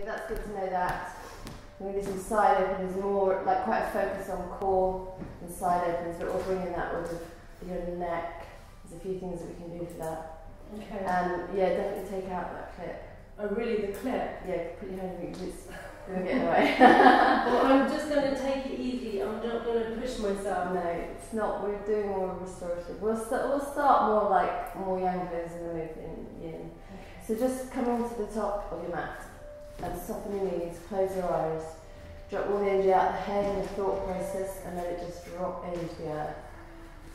that's good to know that. When we do some side opens, more like quite a focus on core and side opens, but we're bringing that with your neck. There's a few things that we can do for that. Okay. Yeah, definitely take out that clip. Oh, really? The clip? Yeah, put your hand in it, it's going to get in the way. Well, I'm just going to take it easy. I'm not going to push myself. No, it's not. We're doing more restorative. We'll start more like more yang pose in the movement. Yin. So just come onto the top of your mat and soften your knees, close your eyes, drop all the energy out the head in the thought process and let it just drop into the earth.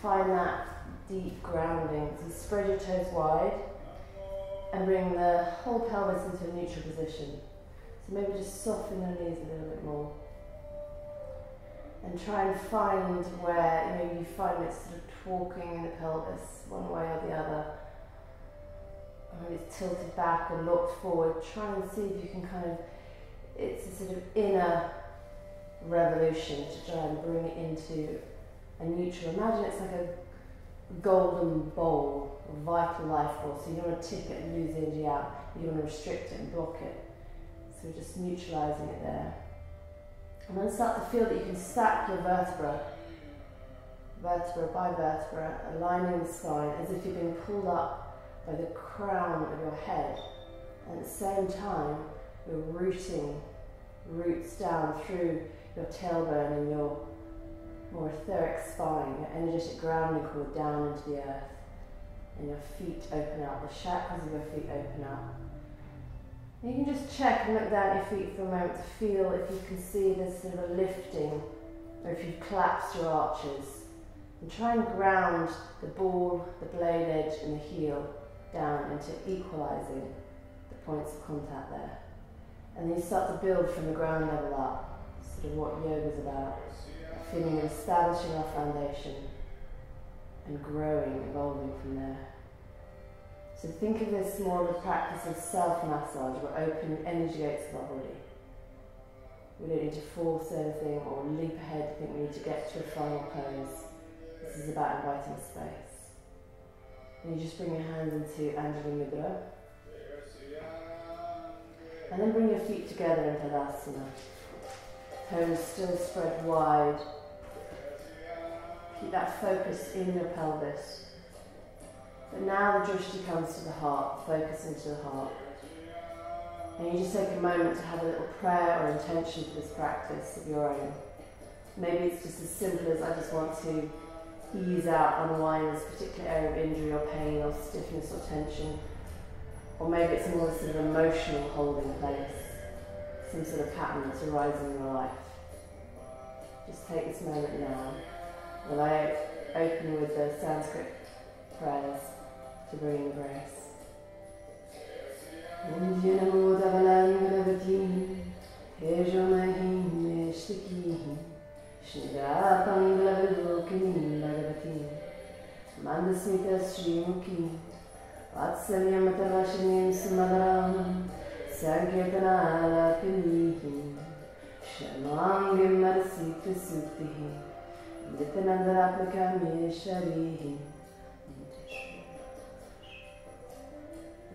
Find that deep grounding. So spread your toes wide and bring the whole pelvis into a neutral position. So maybe just soften your knees a little bit more. And try and find where you find it sort of talking in the pelvis one way or the other. Or it's tilted back or locked forward. Try and see if you can it's a sort of inner revolution to try and bring it into a neutral. Imagine it's like a golden bowl, a vital life force. So you don't want to tip it and lose the energy out. You want to restrict it and block it. So we're just neutralising it there. And then start to feel that you can stack your vertebra by vertebra, aligning the spine as if you're being pulled up by the crown of your head. And at the same time, you're roots down through your tailbone and your more etheric spine, your energetic grounding cord down into the earth. And your feet open out, the chakras of your feet open up. And you can just check and look down at your feet for a moment to feel if you can see there's sort of a lifting, or if you've collapsed your arches. And try and ground the ball, the blade edge and the heel down into equalising the points of contact there. And then you start to build from the ground level up, sort of what yoga is about, feeling and establishing our foundation and growing, evolving from there. So think of this more of a practice of self-massage. We're opening energy gates of our body. We don't need to force anything or leap ahead to think we need to get to a final pose. This is about inviting space. And you just bring your hands into Anjali Mudra. And then bring your feet together in Tadasana. Toes still spread wide. Keep that focus in your pelvis. But now the drishti comes to the heart, focus into the heart. And you just take a moment to have a little prayer or intention for this practice of your own. Maybe it's just as simple as I just want to ease out, unwind this particular area of injury or pain or stiffness or tension. Or maybe it's more sort of emotional holding place, some sort of pattern that's arising in your life. Just take this moment now. While I open with the Sanskrit prayers to bring in grace. Namo Davalam Gravati Tejomahim Neshtakihim Shnidatam Glavalokim Bhagavati Mandasmita Srimukhim Vatsalyam Atavashinim Samadaram Sankirtana Lapinihim Shamangim Madasita Suktihim Nitanandarapakam Yesharihim.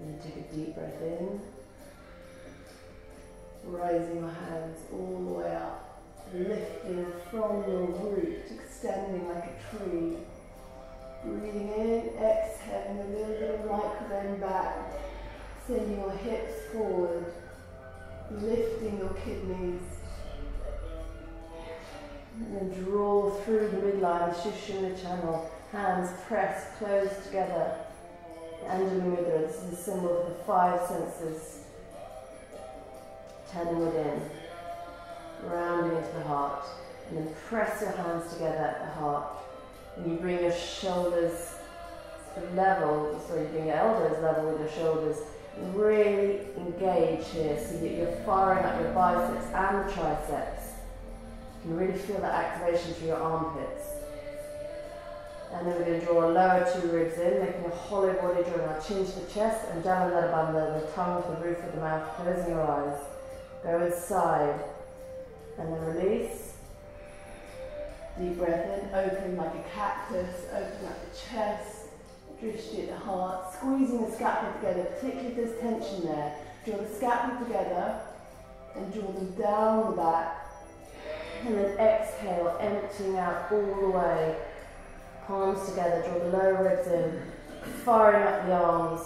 And take a deep breath in, rising your hands all the way up, lifting from your root, extending like a tree. Breathing in, exhaling a little bit of light bend back, sending your hips forward, lifting your kidneys. And then draw through the midline, Sushumna channel, hands pressed close together. Anjali Mudra, this is a symbol of the five senses, turning within, rounding into the heart, and then press your hands together at the heart, and you bring your shoulders level, you bring your elbows level with your shoulders, and really engage here so that you're firing up your biceps and the triceps. You can really feel that activation through your armpits. And then we're going to draw lower two ribs in, making a hollow body, drawing our chin to the chest, and down the bandha, the tongue to the roof of the mouth, closing your eyes. Go inside, and then release. Deep breath in, open like a cactus, open up the chest, drishti at the heart, squeezing the scapula together, particularly if there's tension there. Draw the scapula together, and draw them down the back. And then exhale, emptying out all the way. Palms together, draw the lower ribs in, firing up the arms,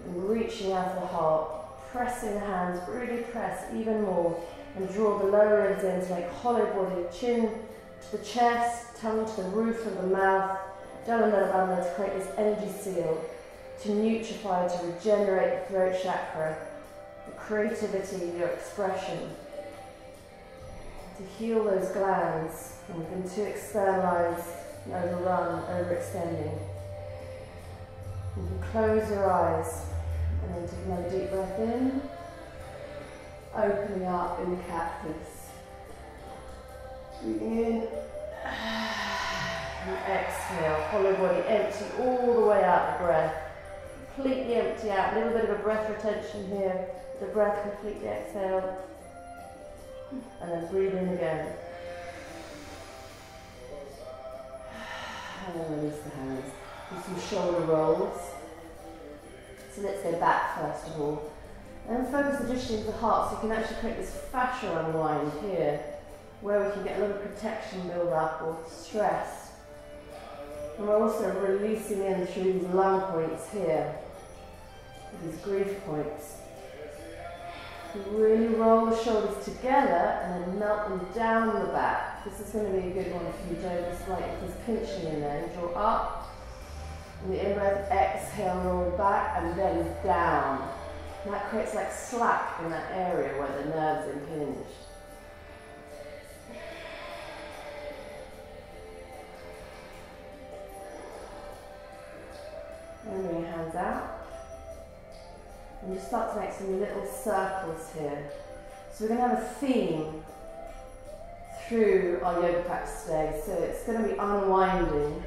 and reaching out of the heart, pressing the hands, really press even more, and draw the lower ribs in to make hollow body, chin to the chest, tongue to the roof of the mouth, down and lower band to create this energy seal, to nutrify, to regenerate the throat chakra, the creativity, your expression, to heal those glands, and we've been too externalized, overrun, overextending. You can close your eyes and then take another deep breath in, opening up in the cactus. Breathing in and exhale, hollow body, empty all the way out the breath. Completely empty out, a little bit of a breath retention here. The breath completely exhale. And then breathe in again. And then release the hands. Do some shoulder rolls. So let's go back first of all. And focus the dish into the heart so you can actually create this fascia unwind here, where we can get a little protection build up or stress. And we're also releasing in through these lung points here, these grief points. Really roll the shoulders together and then melt them down the back. This is going to be a good one for you, Joe. Just like if there's pinching in there, draw up. And the in-breath, exhale, roll back and then down. And that creates like slack in that area where the nerves impinge. And bring your hands out. And just start to make some little circles here. So we're going to have a theme through our yoga practice today. So it's going to be unwinding.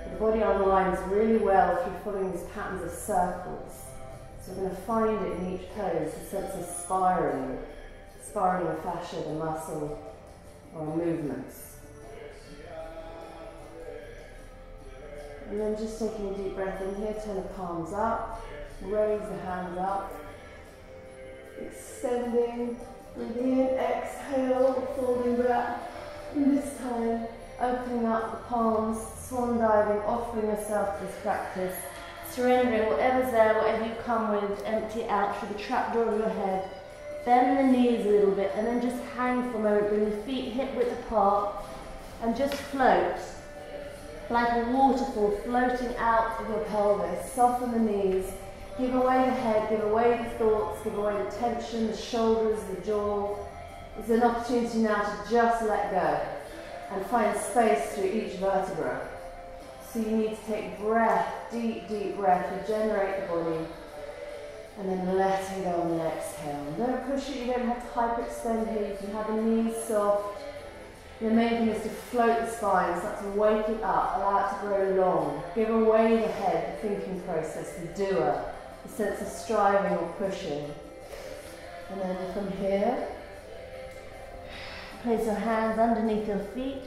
The body unwinds really well through following these patterns of circles. So we're going to find it in each pose, the sense of spiraling the fascia, the muscle, or movements. And then just taking a deep breath in here, turn the palms up. Raise the hands up, extending, breathing in, exhale, folding back, and this time opening up the palms, swan diving, offering yourself this practice, surrendering whatever's there, whatever you come with, empty out through the trapdoor of your head, bend the knees a little bit, and then just hang for a moment, bring the feet hip width apart, and just float, like a waterfall floating out of your pelvis, soften the knees. Give away the head, give away the thoughts, give away the tension, the shoulders, the jaw. It's an opportunity now to just let go and find space through each vertebra. So you need to take breath, deep, deep breath, regenerate the body, and then letting go on the exhale. Don't push it, you don't have to hyperextend here, you can have the knees soft. The main thing is to float the spine, start to wake it up, allow it to grow long. Give away the head, the thinking process, the doer. A sense of striving or pushing. And then from here, place your hands underneath your feet.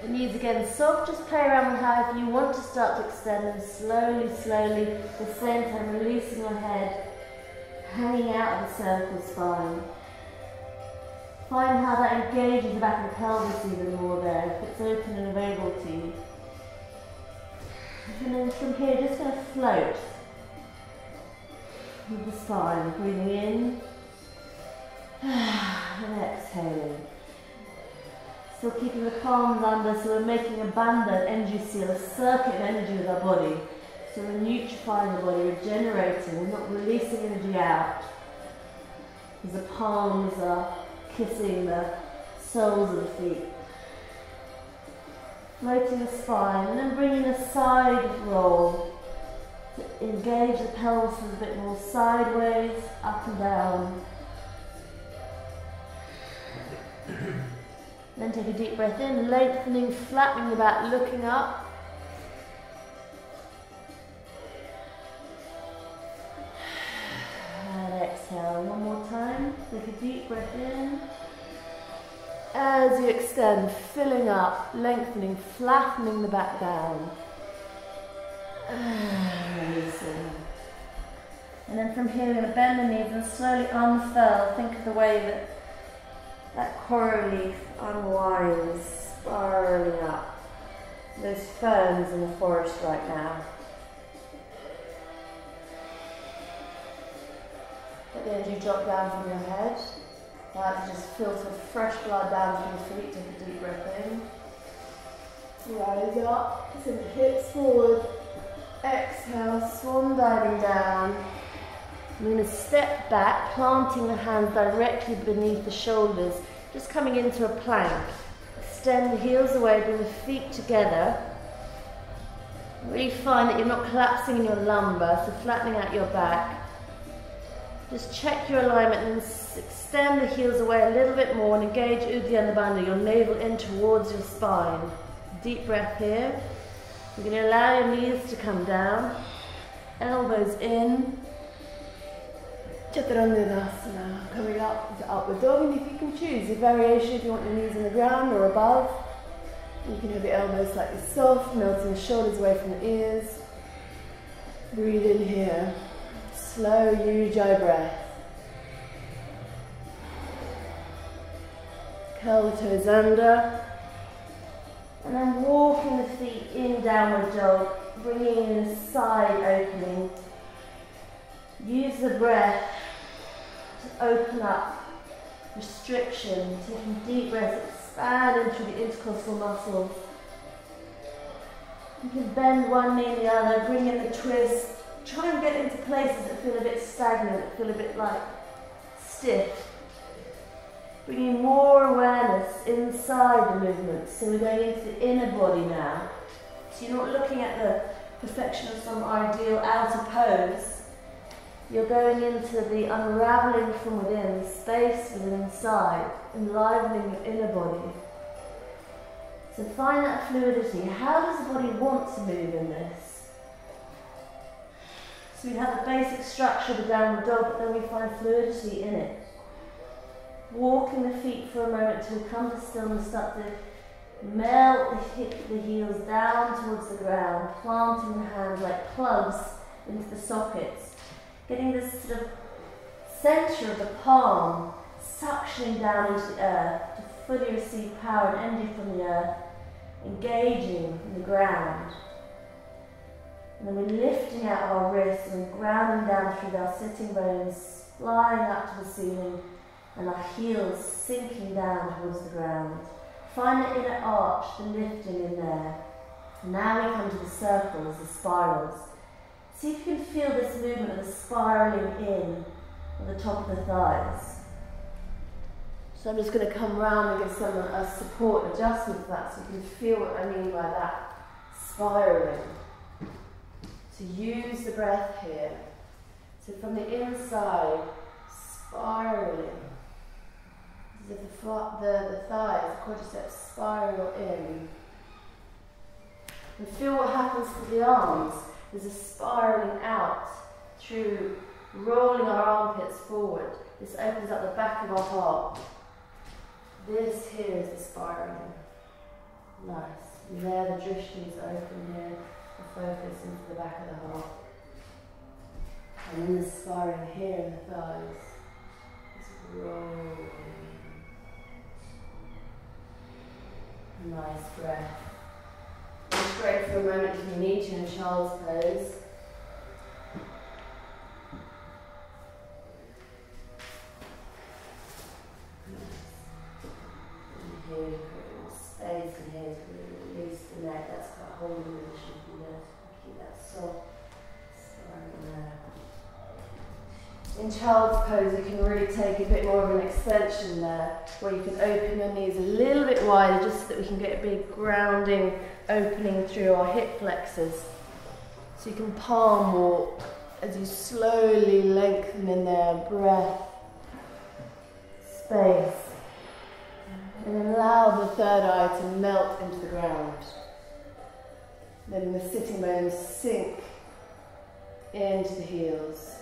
The knees again soft, just play around with how if you want to start to extend them slowly, slowly, at the same time releasing your head, hanging out of the circle spine. Find how that engages the back of the pelvis even more there, if it's open and available to you. And then from here, just going to float with the spine, breathing in and exhaling. Still keeping the palms under, so we're making a bandha, energy seal, a circuit of energy with our body. So we're nutrifying the body, regenerating, we're not releasing energy out. As the palms are kissing the soles of the feet. Floating the spine, and then bringing a side roll to engage the pelvis a bit more sideways, up and down. Then take a deep breath in, lengthening, flattening the back, looking up. And exhale, one more time. Take a deep breath in. As you extend, filling up, lengthening, flattening the back down. Releasing. And then from here, we're going to bend the knees and slowly unfurl. Think of the way that coral leaf unwinds, spiraling up. Those ferns in the forest right now. Let the energy drop down from your head. Allow it to just filter fresh blood down through your feet. Take a deep breath in. Rise up, send the hips forward. Exhale, swan diving down. I'm going to step back, planting the hands directly beneath the shoulders, just coming into a plank. Extend the heels away, bring the feet together. Really find that you're not collapsing in your lumbar, so flattening out your back. Just check your alignment and extend the heels away a little bit more and engage Uddiyana Bandha, your navel in towards your spine. Deep breath here. You're going to allow your knees to come down, elbows in. Chetana Thornton, coming up into upward dog, and if you can choose a variation, if you want your knees on the ground or above, you can have your elbows slightly soft, melting the shoulders away from the ears. Breathe in here. Slow Ujjayi breath. Curl the toes under. And then walking the feet in downward dog, bringing in a side opening. Use the breath to open up restriction, taking deep breaths, expand into the intercostal muscles. You can bend one knee and the other, bring in the twist. Try and get into places that feel a bit stagnant, that feel a bit like stiff. Bringing more awareness inside the movement. So we're going into the inner body now. So you're not looking at the perfection of some ideal outer pose. You're going into the unraveling from within, the space within inside, enlivening your inner body. So find that fluidity. How does the body want to move in this? So we have the basic structure of the downward dog, but then we find fluidity in it. Walking the feet for a moment till we come to stillness, start to melt the heels down towards the ground, planting the hands like plugs into the sockets. Getting this sort of centre of the palm suctioning down into the earth to fully receive power and energy from the earth, engaging in the ground. And then we're lifting out our wrists and grounding down through our sitting bones, flying up to the ceiling, and our heels sinking down towards the ground. Find the inner arch, the lifting in there. Now we come to the circles, the spirals. See if you can feel this movement of the spiraling in at the top of the thighs. So I'm just going to come round and give someone a support adjustment for that, so you can feel what I mean by that spiraling. So use the breath here. So from the inside, spiraling. As if the thighs, the quadriceps spiral in. And feel what happens to the arms. There's a spiraling out through rolling our armpits forward. This opens up the back of our heart. This here is the spiraling. Nice. And there the drishtis open here. The focus into the back of the heart. And then the spiraling here in the thighs. Just rolling. Nice breath. Just great for a moment if you need to in child's pose. And here, create more space, and here to really release the neck. That's quite holding position from there. Keep that soft. Spiraling there. In child's pose, you can really take a bit more of an extension there, where you can open your knees a little bit wider, just so that we can get a big grounding opening through our hip flexors. So you can palm walk as you slowly lengthen in there, breath, space, and allow the third eye to melt into the ground. Letting the sitting bones sink into the heels.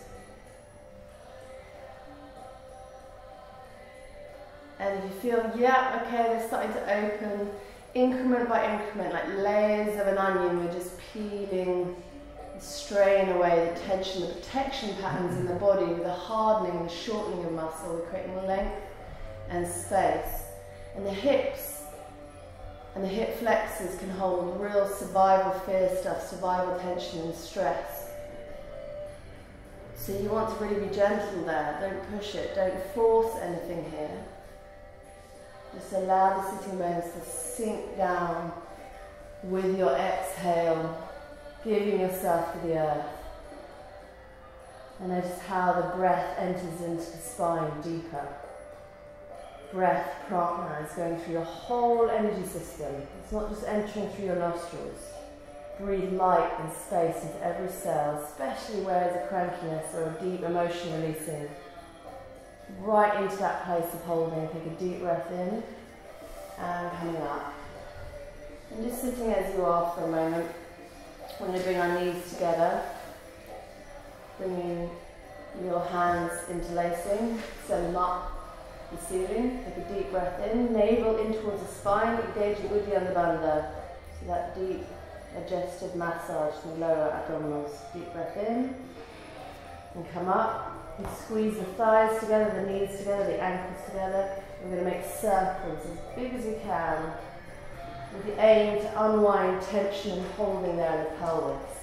And if you feel, yeah, okay, they're starting to open, increment by increment, like layers of an onion, we're just peeling strain away the tension, the protection patterns in the body with the hardening, the shortening of muscle. We create more length and space. And the hips and the hip flexors can hold real survival fear stuff, survival tension and stress. So you want to really be gentle there. Don't push it. Don't force anything here. Just allow the sitting bones to sink down with your exhale, giving yourself to the earth. And notice how the breath enters into the spine deeper. Breath, prana, is going through your whole energy system. It's not just entering through your nostrils. Breathe light and space into every cell, especially where there's a crankiness or a deep emotion releasing. Right into that place of holding. Take a deep breath in and coming up. And just sitting as you are for a moment. We're going to bring our knees together. Bringing your hands interlacing. Send them up the ceiling. Take a deep breath in. Navel in towards the spine, engaging Uddiyana Bandha. So that deep digestive massage in the lower abdominals. Deep breath in. And come up. And squeeze the thighs together, the knees together, the ankles together. We're going to make circles as big as we can with the aim to unwind tension and holding there in the pelvis.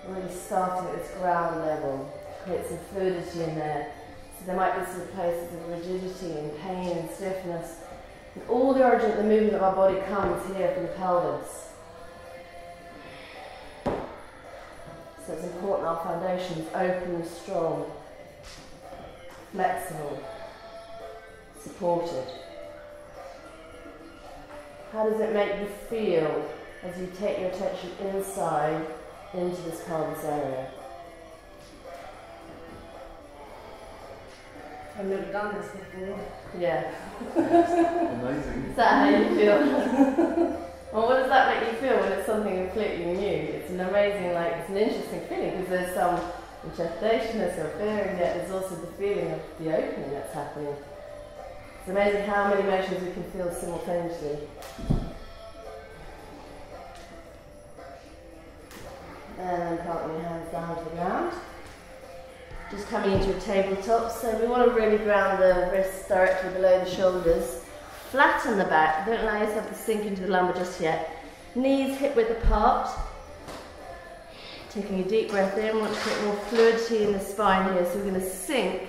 We're really starting at this ground level, create some fluidity in there. So there might be some places of rigidity and pain and stiffness. And all the origin of the movement of our body comes here from the pelvis. So it's important our foundation is open and strong, flexible, supported. How does it make you feel as you take your attention inside into this pelvis area? I've never done this before. Yeah. Amazing. Is that how you feel? Well, what does that make you feel when it's something completely new? It's an amazing, it's an interesting feeling because there's some gestation, there's some fear, and yet there's also the feeling of the opening that's happening. It's amazing how many emotions we can feel simultaneously. And then planting your hands down to the ground. Just coming into a tabletop, so we want to really ground the wrists directly below the shoulders. Flatten the back, don't allow yourself to sink into the lumbar just yet. Knees hip width apart. Taking a deep breath in, want to create more fluidity in the spine here, so we're going to sink.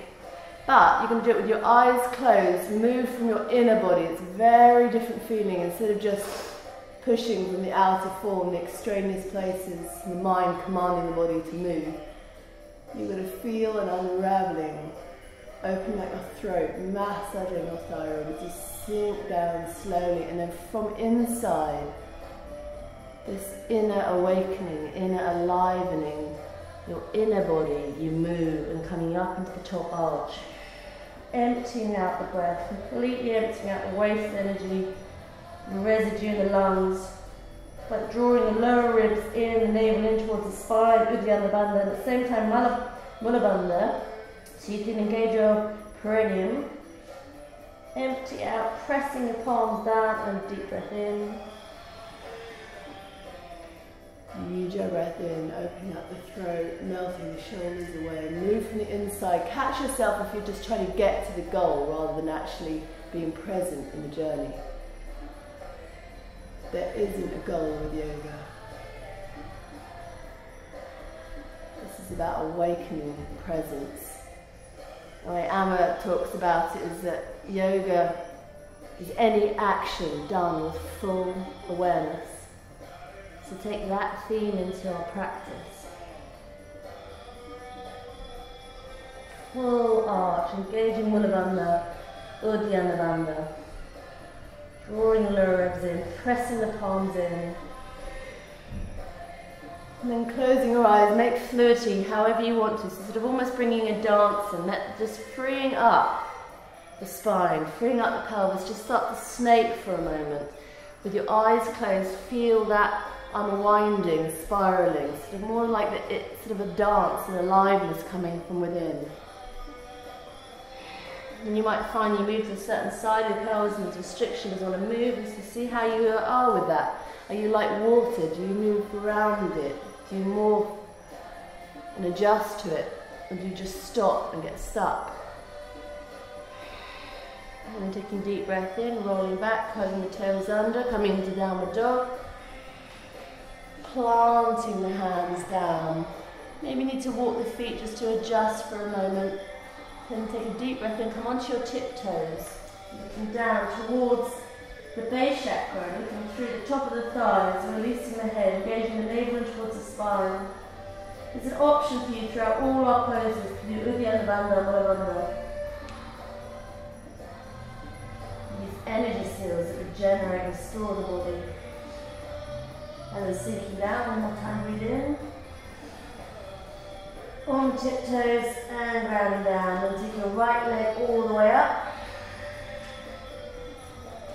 But you can do it with your eyes closed, move from your inner body. It's a very different feeling instead of just pushing from the outer form, the extraneous places, the mind commanding the body to move. You're going to feel an unraveling, opening up your throat, massaging your thyroid as you sink down slowly, and then from inside, this inner awakening, inner alivening, your inner body, you move and coming up into the top arch. Emptying out the breath, completely emptying out the waste energy, the residue in the lungs, but drawing the lower ribs in, the navel in towards the spine, Uddiyana Bandha, and at the same time Mula Bandha, so you can engage your perineum. Empty out, pressing the palms down, and deep breath in. Use your breath in, opening up the throat, melting the shoulders away, move from the inside. Catch yourself if you're just trying to get to the goal rather than actually being present in the journey. There isn't a goal with yoga. This is about awakening presence. The way Amma talks about it is that yoga is any action done with full awareness. So take that theme into our practice. Full arch, engaging Mula Bandha, Uddiyana Bandha. Drawing the lower ribs in, pressing the palms in. And then closing your eyes, make fluidity however you want to. So sort of almost bringing a dance in, just freeing up the spine, freeing up the pelvis. Just start to snake for a moment. With your eyes closed, feel that unwinding, spiraling, sort of more like it's sort of a dance and aliveness coming from within. And you might find you move to a certain side of the pelvis and there's restriction, you want to move, and so see how you are with that. Are you like water? Do you move around it? Do you more and adjust to it, and you just stop and get stuck. And then taking a deep breath in, rolling back, curling the toes under, coming into downward dog. Planting the hands down. Maybe you need to walk the feet just to adjust for a moment. Then take a deep breath in, come onto your tiptoes. Looking down towards the base chakra, looking through the top of the thighs, releasing the head, engaging the navel and towards the spine. There's an option for you throughout all our poses to do Uddiyana Bandha Mulavandha. These energy seals that regenerate and restore the body. And then sinking down, one more time, breathe in. On tiptoes and rounding down. And take your right leg all the way up.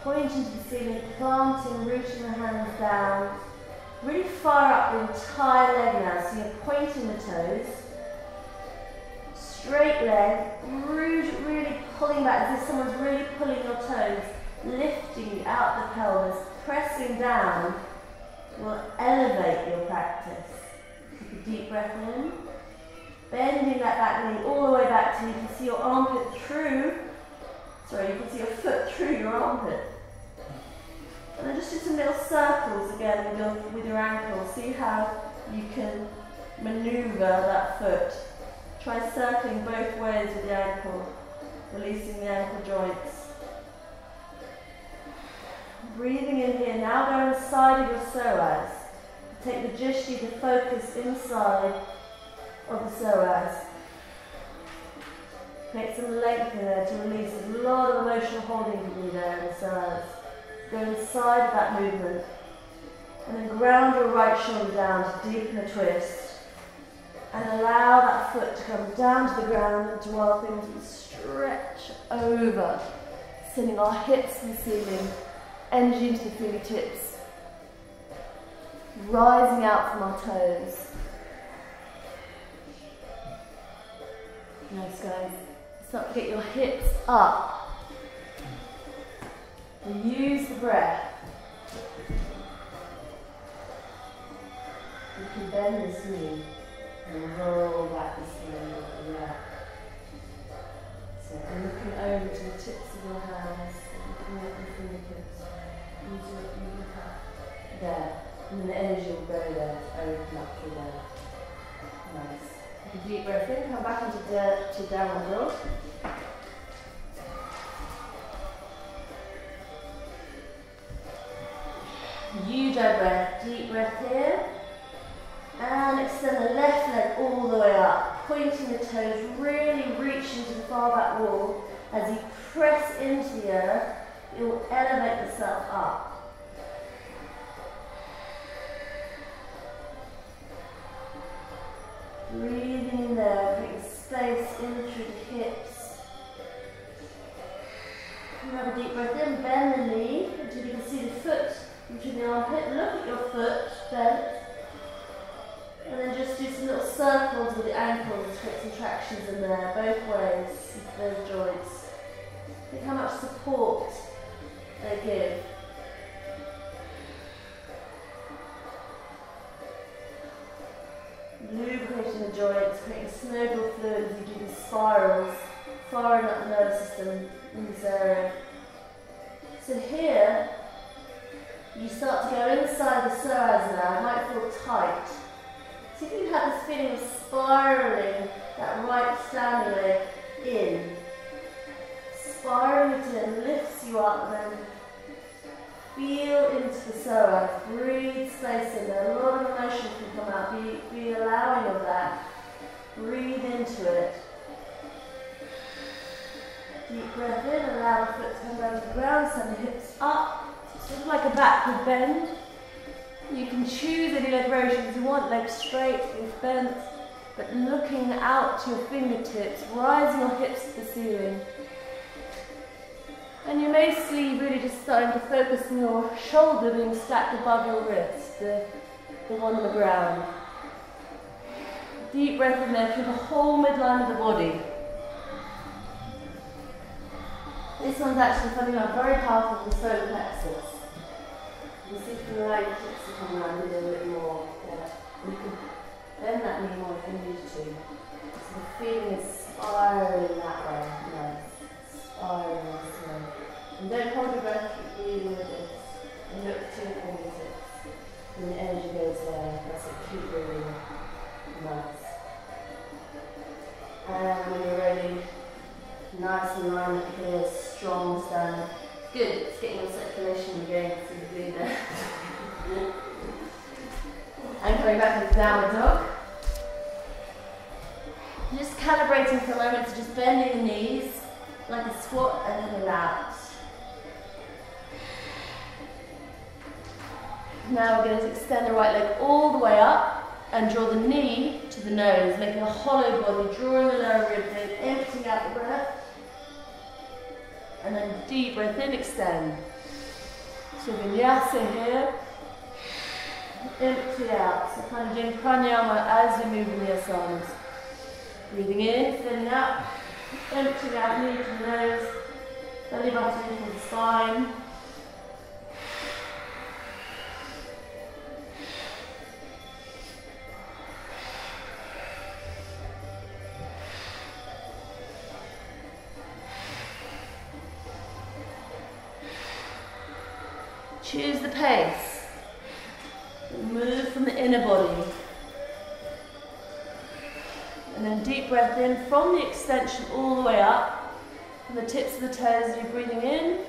Pointing to the ceiling, planting, rooting the hands down. Really fire up the entire leg now, so you're pointing the toes. Straight leg, really pulling back as if someone's really pulling your toes, lifting you out the pelvis, pressing down will elevate your practice. Take a deep breath in. Bending that back knee all the way back till you can see your armpit through. Sorry, you can see your foot through your armpit. And then just do some little circles again with your ankle. See how you can maneuver that foot. Try circling both ways with the ankle, releasing the ankle joints. Breathing in here, now go inside of your psoas. Take the drishti, the focus inside of the psoas. Make some length in there to release. There's a lot of emotional holding to do there in the psoas. Go inside that movement. And then ground your right shoulder down to deepen the twist. And allow that foot to come down to the ground and dwell things and stretch over. Sending our hips to the ceiling. Energy into the fingertips. Rising out from our toes. Nice, guys. Start to get your hips up. And use the breath. You can bend this knee and roll back this knee. Yeah. So I'm looking over to the tips of your hands, looking at your fingertips. Use your hand. There. And then the energy will go there, open up through there. Nice. Take a deep breath in, come back into downward dog. Yuja breath, deep breath here. And extend the left leg all the way up, pointing the toes, really reaching to the far back wall. As you press into the earth, it will elevate yourself up. Breathing in there, creating space in through the hips. Have a deep breath in, bend the knee until you can see the foot between the armpit. Look at your foot bent. And then just do some little circles with the ankles to create some tractions in there, both ways, those joints. Think how much support they give. Lubricating the joints, creating snowball fluid as you do these spirals, firing up the nervous system in this area. So here, you start to go inside the psoas now. It might feel tight. See if you have this feeling of spiraling that right standing leg in. Spiraling it in, lifts you up, and then feel into the psoas. Breathe space in there. A lot of emotion can come out. Be allowing of that. Breathe into it. Deep breath in, allow the foot to come down to the ground, send the hips up, sort of like a backward bend. You can choose any leg rotations you want, legs straight, legs bent, but looking out to your fingertips, rising your hips to the ceiling. And you may see really just starting to focus on your shoulder being stacked above your wrist, the one on the ground. Deep breath in there through the whole midline of the body. This one's actually, funny enough, very powerful for the solar plexus. You can see from the right hips to come around a little bit more. Yeah. You can Bend that knee more if you need to. So the feeling is spiraling that way. Nice. Spiraling this way. And don't hold your breath, keep breathing with this. And look to your fingertips. And the energy goes there. That's it, keep breathing. Nice. And when you're ready, nice and line, clear, strong stand. Good, it's getting your circulation again, so you breathe there. And coming back into downward dog. Just calibrating for a moment to just bending the knees like a squat and coming out. Now we're going to extend the right leg all the way up and draw the knee to the nose, making a hollow body, drawing the lower rib in, emptying out the breath. And then deep breath in, extend. So vinyasa here. Empty out. So kind of doing pranayama as we move in the asanas. Breathing in, filling up. Emptying out, knee to the nose. Belly button into the spine. Choose the pace. Move from the inner body. And then deep breath in from the extension all the way up. From the tips of the toes as you're breathing in.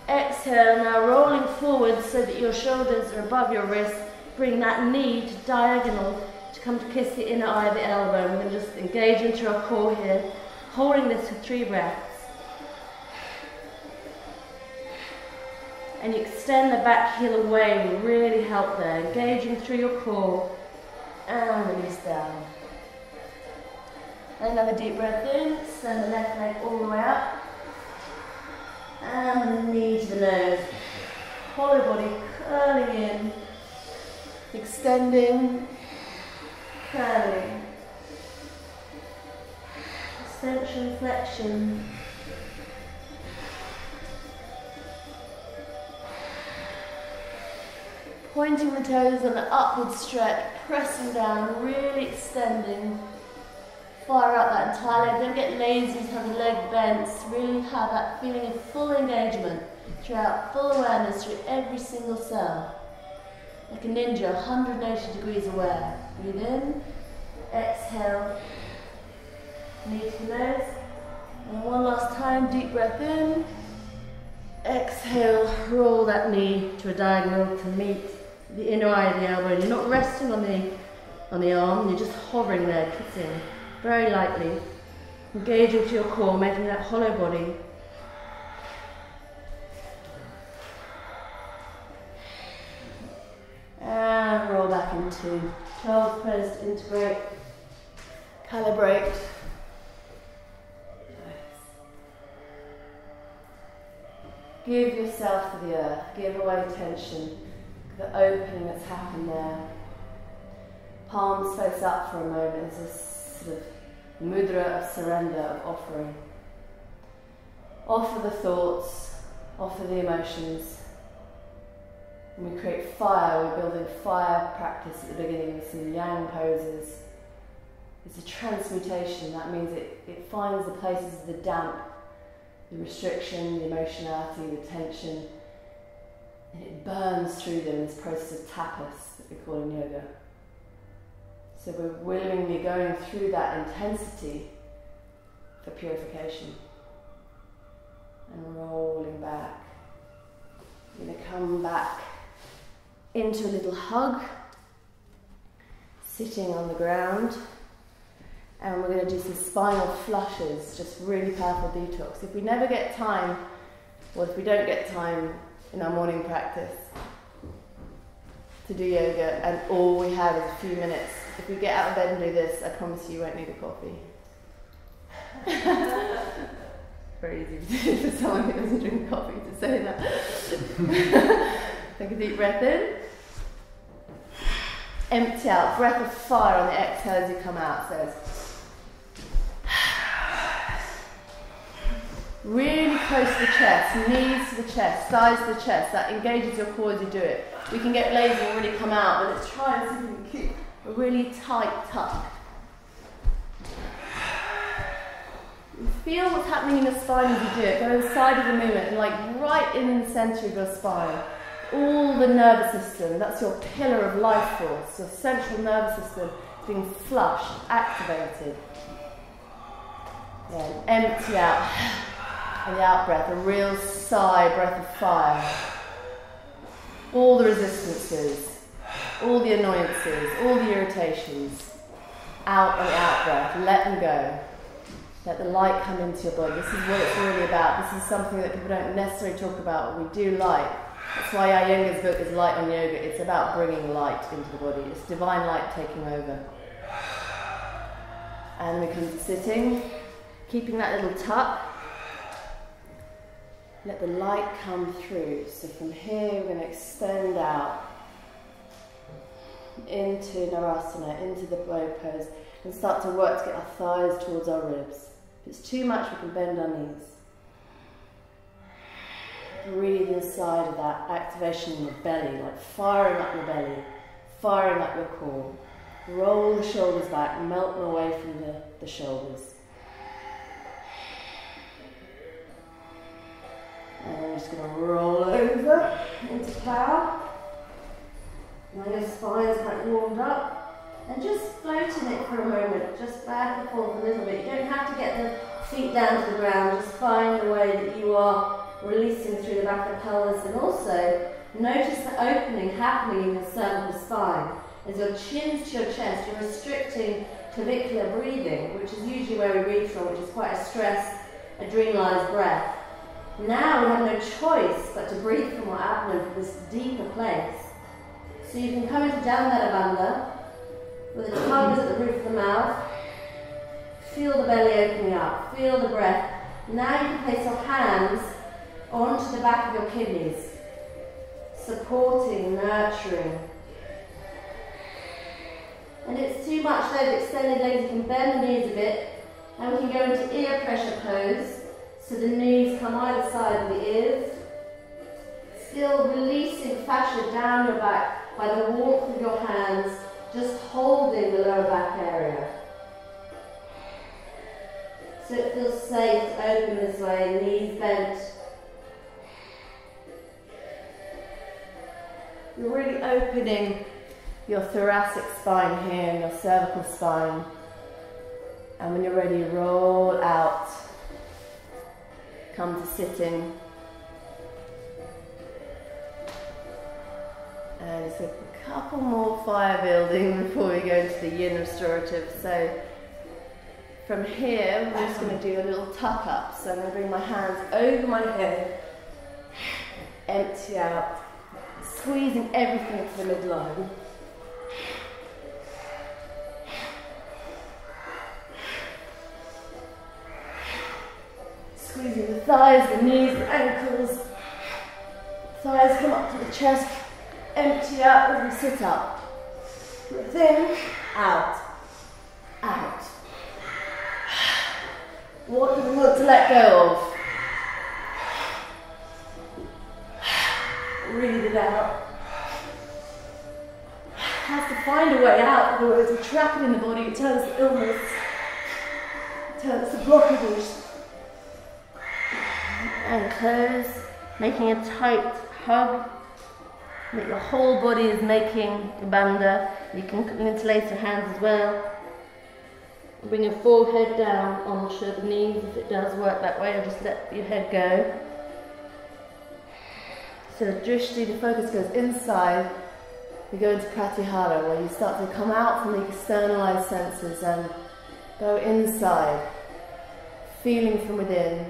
Exhale, now rolling forward so that your shoulders are above your wrist. Bring that knee to diagonal to come to kiss the inner eye of the elbow. We're going to just engage into our core here. Holding this for 3 breaths. And you extend the back heel away, will really help there. Engaging through your core and release down. And another deep breath in, extend the left leg all the way up. And the knee to the nose. Hollow body curling in, extending, curling. Extension, flexion. Pointing the toes on an upward stretch, pressing down, really extending. Fire out that entire leg. Don't get lazy to have the leg bent. Really have that feeling of full engagement throughout, full awareness through every single cell. Like a ninja, 180 degrees aware. Breathe in, exhale, knee to the nose. And one last time, deep breath in. Exhale, roll that knee to a diagonal to meet the inner eye of the elbow. You're not resting on the arm, you're just hovering there, kissing very lightly. Engaging to your core, making that hollow body. And roll back into child's pose to integrate, calibrate. Give yourself to the earth, give away tension, the opening that's happened there. Palms face up for a moment as a sort of mudra of surrender, of offering. Offer the thoughts, offer the emotions. And we create fire, we're building fire practice at the beginning with some yang poses. It's a transmutation, that means it finds the places of the damp, the restriction, the emotionality, the tension, and it burns through them in this process of tapas that we call in yoga. So we're willingly going through that intensity for purification. And rolling back. We're going to come back into a little hug, sitting on the ground. And we're going to do some spinal flushes, just really powerful detox. If we never get time, or if we don't get time in our morning practice to do yoga, and all we have is a few minutes, if we get out of bed and do this, I promise you won't need a coffee. Very easy to do for someone who doesn't drink coffee to say that. Take a deep breath in. Empty out, breath of fire on the exhale as you come out. So really close to the chest, knees to the chest, thighs to the chest. That engages your core as you do it. We can get lazy and really come out, but let's try and see if we can keep a really tight tuck. Feel what's happening in your spine as you do it. Go inside of the movement and like right in the centre of your spine. All the nervous system, that's your pillar of life force, your central nervous system being flushed, activated. Yeah, and empty out. And the out breath, a real sigh, breath of fire. All the resistances, all the annoyances, all the irritations. Out on the out breath, let them go. Let the light come into your body. This is what it's really about. This is something that people don't necessarily talk about, but we do light. That's why Iyengar's book is Light on Yoga. It's about bringing light into the body. It's divine light taking over. And we come to sitting, keeping that little tuck. Let the light come through. So from here, we're going to extend out into Narasana, into the bow pose, and start to work to get our thighs towards our ribs. If it's too much, we can bend our knees. Breathe inside of that activation in the belly, like firing up your belly, firing up your core. Roll the shoulders back, melt them away from the shoulders. And we're just going to roll over into plow. Now your spine's quite warmed up. And just float in it for a moment, just back and forth a little bit. You don't have to get the feet down to the ground, just find the way that you are releasing through the back of the pelvis. And also, notice the opening happening in your cervical spine. As your chin's to your chest, you're restricting clavicular breathing, which is usually where we breathe from, which is quite a stressed, adrenalized breath. Now we have no choice but to breathe from our abdomen from this deeper place. So you can come into Dandara Bandha, where the tongue is at the roof of the mouth. Feel the belly opening up, feel the breath. Now you can place your hands onto the back of your kidneys, supporting, nurturing. And it's too much though, the extended legs, you can bend the knees a bit, and we can go into ear pressure pose, so the knees come either side of the ears. Still releasing fascia down your back by the warmth of your hands, just holding the lower back area. So it feels safe to open this way, knees bent. You're really opening your thoracic spine here and your cervical spine. And when you're ready, roll out. Come to sitting. And it's a couple more fire building before we go into the yin restorative. So from here, we're just going to do a little tuck up. So I'm going to bring my hands over my head, empty out, squeezing everything into the midline. Squeezing the thighs, the knees, the ankles. Thighs come up to the chest. Empty out as we sit up. Breath in, out, out. What do we want to let go of? Breathe it out. Has to find a way out, otherwise we trap it in the body, it turns to illness, it turns to blockages. And close, making a tight hug. That your whole body is making a bandha. You can interlace your hands as well. Bring your forehead down onto the knees if it does work that way, or just let your head go. So the drishti, the focus goes inside. We go into pratyahara, where you start to come out from the externalized senses and go inside, feeling from within.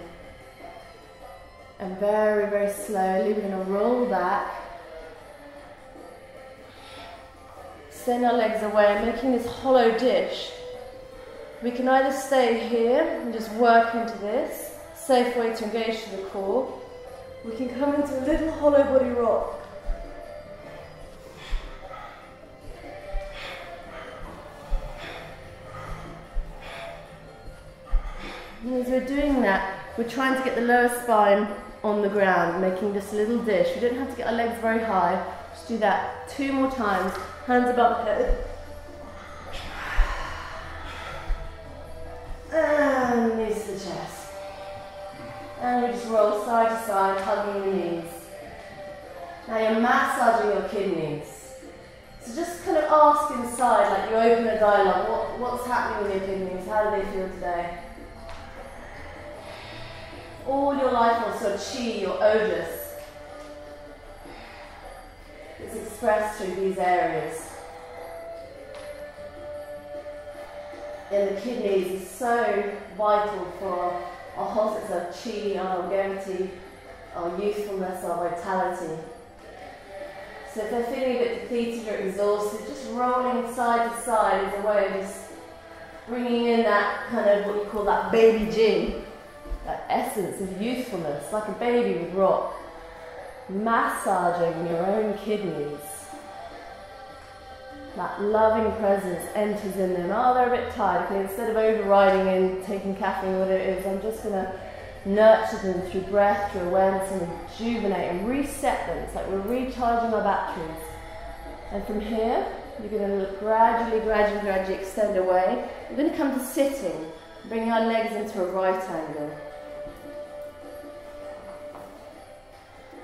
And very, very slowly, we're going to roll back. Send our legs away, making this hollow dish. We can either stay here and just work into this, safe way to engage to the core. We can come into a little hollow body rock. And as we're doing that, we're trying to get the lower spine on the ground, making just a little dish. We don't have to get our legs very high. Just do that 2 more times. Hands above the head. And we just roll side to side, hugging the knees. Now you're massaging your kidneys. So just kind of ask inside, like you open a dialogue, what's happening with your kidneys? How do they feel today? All your life force, your chi, your ojas, is expressed through these areas. And the kidneys are so vital for our whole sense of chi, our longevity, our youthfulness, our vitality. So if they're feeling a bit depleted or exhausted, just rolling side to side is a way of just bringing in that kind of what you call that baby jing, that essence of youthfulness, like a baby would rock, massaging your own kidneys. That loving presence enters in them. Oh, they're a bit tired. Okay, instead of overriding and taking caffeine, whatever it is, I'm just going to nurture them through breath, through awareness, and rejuvenate and reset them. It's like we're recharging our batteries. And from here, you're going to gradually extend away. We're going to come to sitting, bringing our legs into a right angle.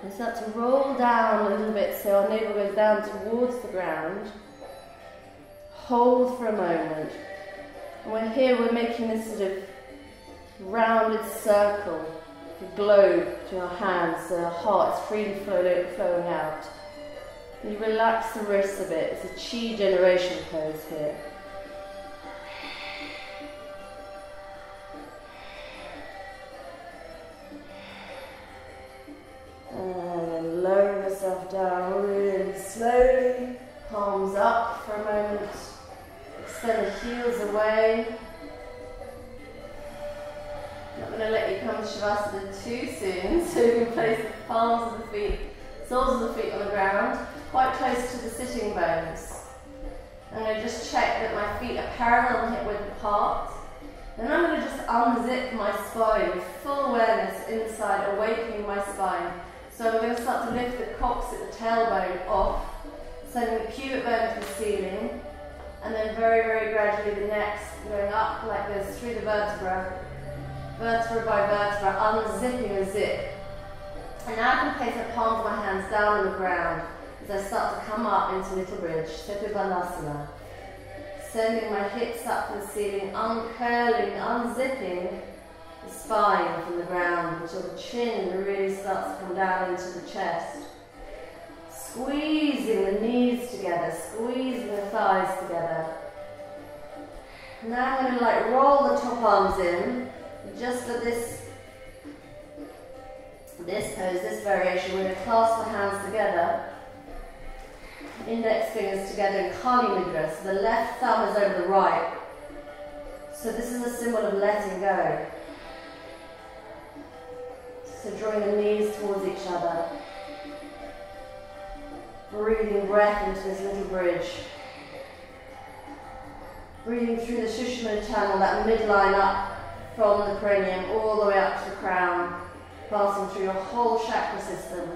And start to roll down a little bit so our navel goes down towards the ground. Hold for a moment. And we're here, we're making this sort of rounded circle, the globe to our hands, so our heart is freely flowing out. And you relax the wrists a bit. It's a chi generation pose here. And then lowering yourself down really slowly, palms up for a moment. Extend the heels away. I'm not going to let you come to Shavasana too soon, so you can place the palms of the feet, soles of the feet on the ground, quite close to the sitting bones. I'm going to just check that my feet are parallel and hip width apart. Then I'm going to just unzip my spine with full awareness inside, awakening my spine. So I'm going to start to lift the coccyx, the tailbone off, sending the pubic bone to the ceiling, and then very, very gradually the neck going up like this through the vertebra by vertebra, unzipping a zip. And now I can place the palms of my hands down on the ground as I start to come up into little bridge, Setubalasana. Sending my hips up to the ceiling, uncurling, unzipping the spine from the ground until the chin really starts to come down into the chest. Squeezing the knees together, squeezing the thighs together. Now I'm going to roll the top arms in, just for this pose, this variation. We're going to clasp the hands together, index fingers together in Kali Mudra, so the left thumb is over the right. So this is a symbol of letting go. So drawing the knees towards each other. Breathing breath into this little bridge. Breathing through the Sushumna channel, that midline up from the perineum all the way up to the crown, passing through your whole chakra system.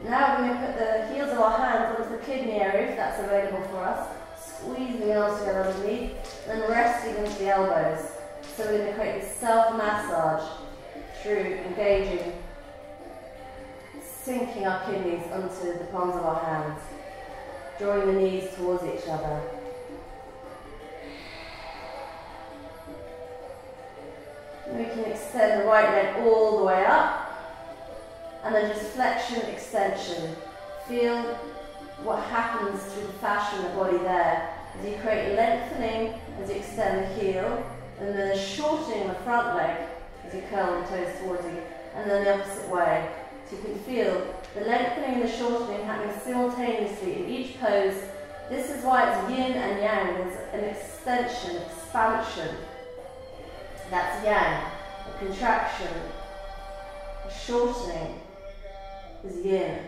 Now we're going to put the heels of our hands onto the kidney area, if that's available for us. Squeezing the arms together underneath, and resting into the elbows. So we're going to create this self-massage through engaging, sinking our kidneys onto the palms of our hands, drawing the knees towards each other. And we can extend the right leg all the way up, and then just flexion, extension. Feel what happens through the fascia in the body there, as you create lengthening as you extend the heel, and then a shortening of the front leg as you curl the toes towards you, and then the opposite way. So you can feel the lengthening and the shortening happening simultaneously in each pose. This is why it's yin and yang. There's an extension, expansion. That's yang. A contraction, a shortening is yin.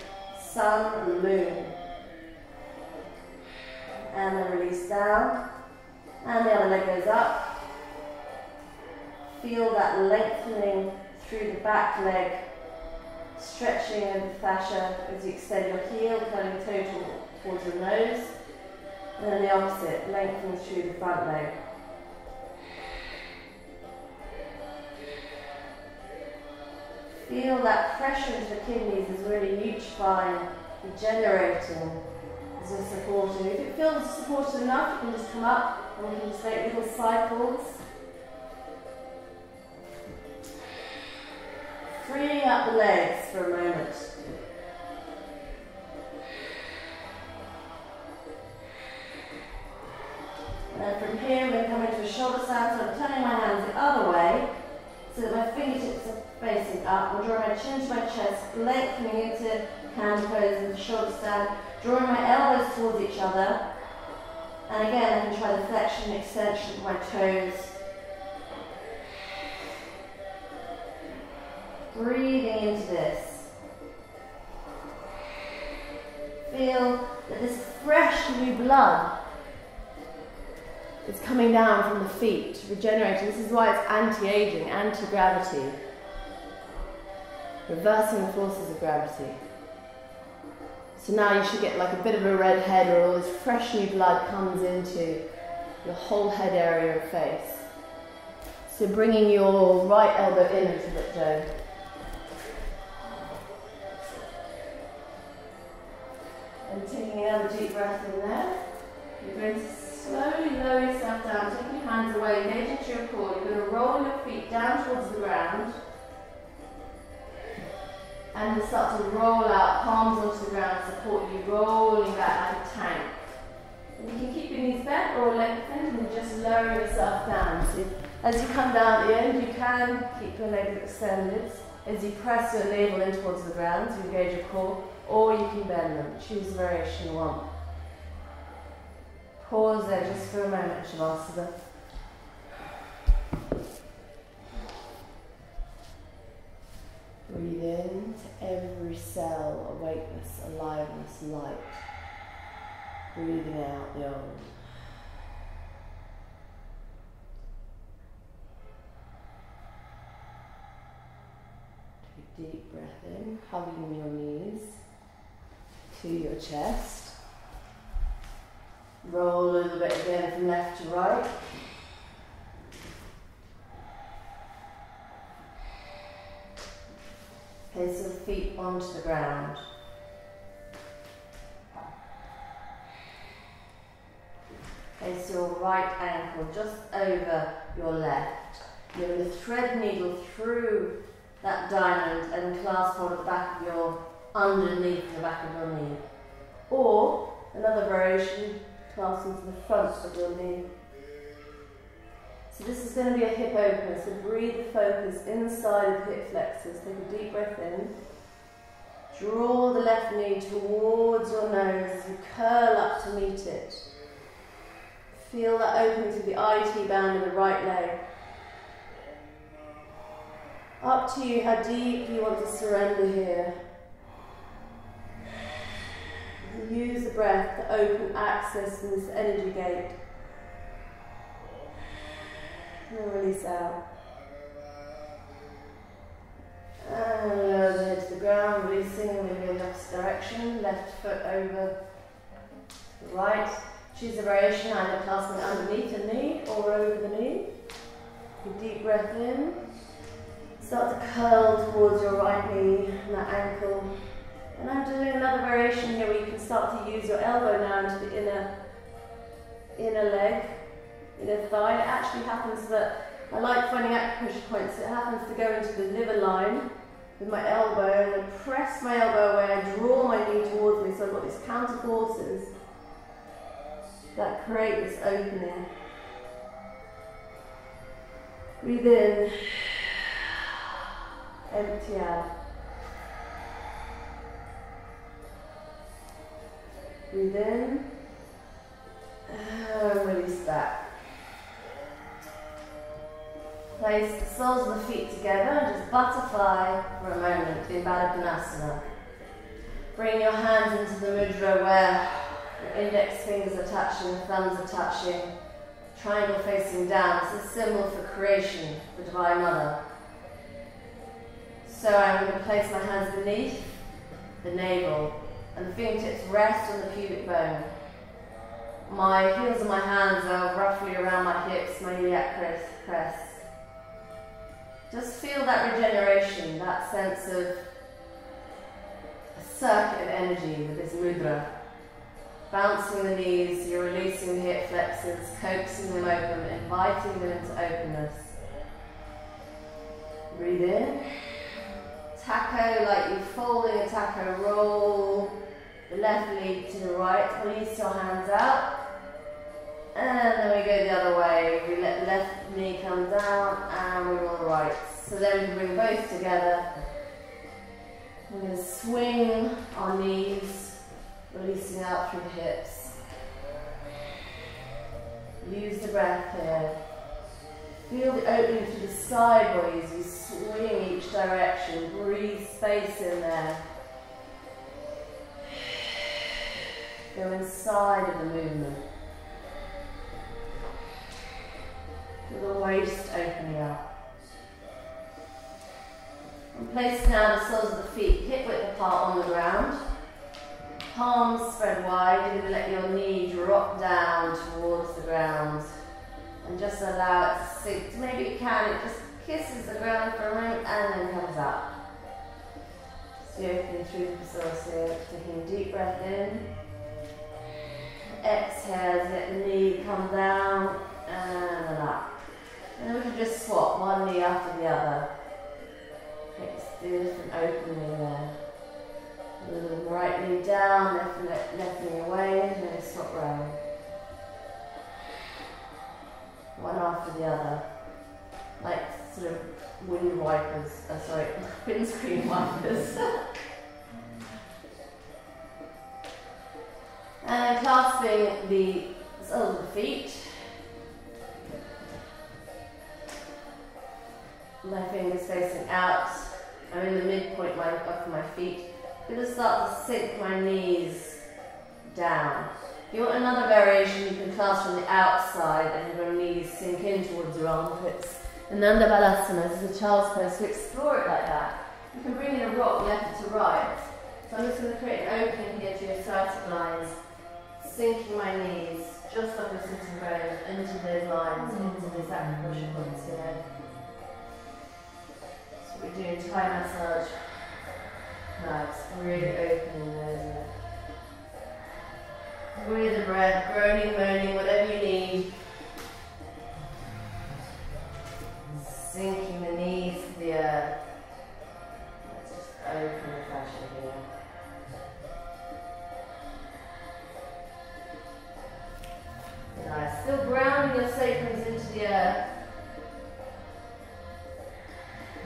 Sun and moon. And then release down. And the other leg goes up. Feel that lengthening through the back leg, stretching over the fascia as you extend your heel, curling the toe towards the nose. And then the opposite, lengthening through the front leg. Feel that pressure into the kidneys is really nutrifying, regenerating as you're supporting. If it feels supported enough, you can just come up and we can just make little cycles. Freeing up the legs for a moment. And then from here we're coming to a shoulder stand, so I'm turning my hands the other way so that my fingertips are facing up. I'm drawing my chin to my chest, lengthening into hand pose and shoulder stand, drawing my elbows towards each other. And again, I can try the flexion and extension of my toes. Breathing into this. Feel that this fresh new blood is coming down from the feet, regenerating. This is why it's anti-aging, anti-gravity. Reversing the forces of gravity. So now you should get like a bit of a red head where all this fresh new blood comes into your whole head area and face. So bringing your right elbow in a little bit, Joe. And taking another deep breath in there. You're going to slowly lower yourself down, taking your hands away, engage into your core. You're going to roll your feet down towards the ground. And then start to roll out, palms onto the ground, support you, rolling back like a tank. And you can keep your knees bent or lengthened and just lower yourself down. So as you come down at the end, you can keep your legs extended. As you press your navel in towards the ground, you engage your core, or you can bend them. Choose the variation you want. Pause there just for a moment, Shavasana. Breathe in to every cell, awakeness, aliveness, light. Breathing out the old. Take a deep breath in, hugging your knees to your chest. Roll a little bit again from left to right. Place your feet onto the ground. Place your right ankle just over your left. You're going to thread needle through that diamond and clasp hold at the back of your, underneath the back of your knee. Or, another variation, clasp into the front of your knee. So this is going to be a hip opener, so breathe the focus inside of the hip flexors. Take a deep breath in. Draw the left knee towards your nose as you curl up to meet it. Feel that opening through the IT band in the right leg. Up to you how deep you want to surrender here. Use the breath to open access from this energy gate. And release out. And lower the head to the ground, releasing with your left direction, left foot over the right. Choose a variation, either clasping underneath the knee or over the knee. Take a deep breath in. Start to curl towards your right knee and that ankle. And I'm doing another variation here where you can start to use your elbow now into the inner leg. Inner thigh. It actually happens that I like finding acupressure points. It happens to go into the liver line with my elbow, and I press my elbow away. I draw my knee towards me, so I've got these counter forces that create this opening. Breathe in, empty out. Breathe in, and release back. Place the soles of the feet together and just butterfly for a moment in Baddha Konasana. Bring your hands into the mudra where your index fingers are touching, thumbs are touching, triangle facing down. It's a symbol for creation, the Divine Mother. So I'm going to place my hands beneath the navel and the fingertips rest on the pubic bone. My heels of my hands are roughly around my hips, my iliac crest. Just feel that regeneration, that sense of a circuit of energy with this mudra. Bouncing the knees, you're releasing the hip flexors, coaxing them open, inviting them into openness. Breathe in. Taco, like you're folding a taco, roll the left leg to the right, release your hands out. And then we go the other way. We let the left knee come down and we roll the right. So then we can bring both together. We're going to swing our knees, releasing out through the hips. Use the breath here. Feel the opening through the sideways. You swing each direction. Breathe space in there. Go inside of the movement. With the waist opening up. And place now the soles of the feet hip width apart on the ground. Palms spread wide. You're going to let your knee drop down towards the ground. And just allow it to sink. Maybe it can. It just kisses the ground for a moment and then comes out. Just opening through the psoas here. Taking a deep breath in. Exhale, let the knee come down and then up. And then we can just swap one knee after the other. Let's do a different opening there. A little right knee down, left knee away, and then swap round. One after the other. Like sort of wind wipers, windscreen wipers. And clasping the soles of the feet. My fingers facing out. I'm in the midpoint of my feet. I'm going to start to sink my knees down. If you want another variation, you can clasp from the outside and your knees sink in towards your armpits. Ananda Balasana, this is a child's pose, so explore it like that. You can bring in a rock left to right. So I'm just going to create an opening here to your sciatic lines, sinking my knees just off the sitting bones into those lines, into the acupressure points here. So we're doing Thai massage. Nice, really opening those. Breathe the breath, groaning, moaning, whatever you need. Sinking the knees to the earth. Let's just open the fascia here. Nice. Still grounding your sacrums into the earth.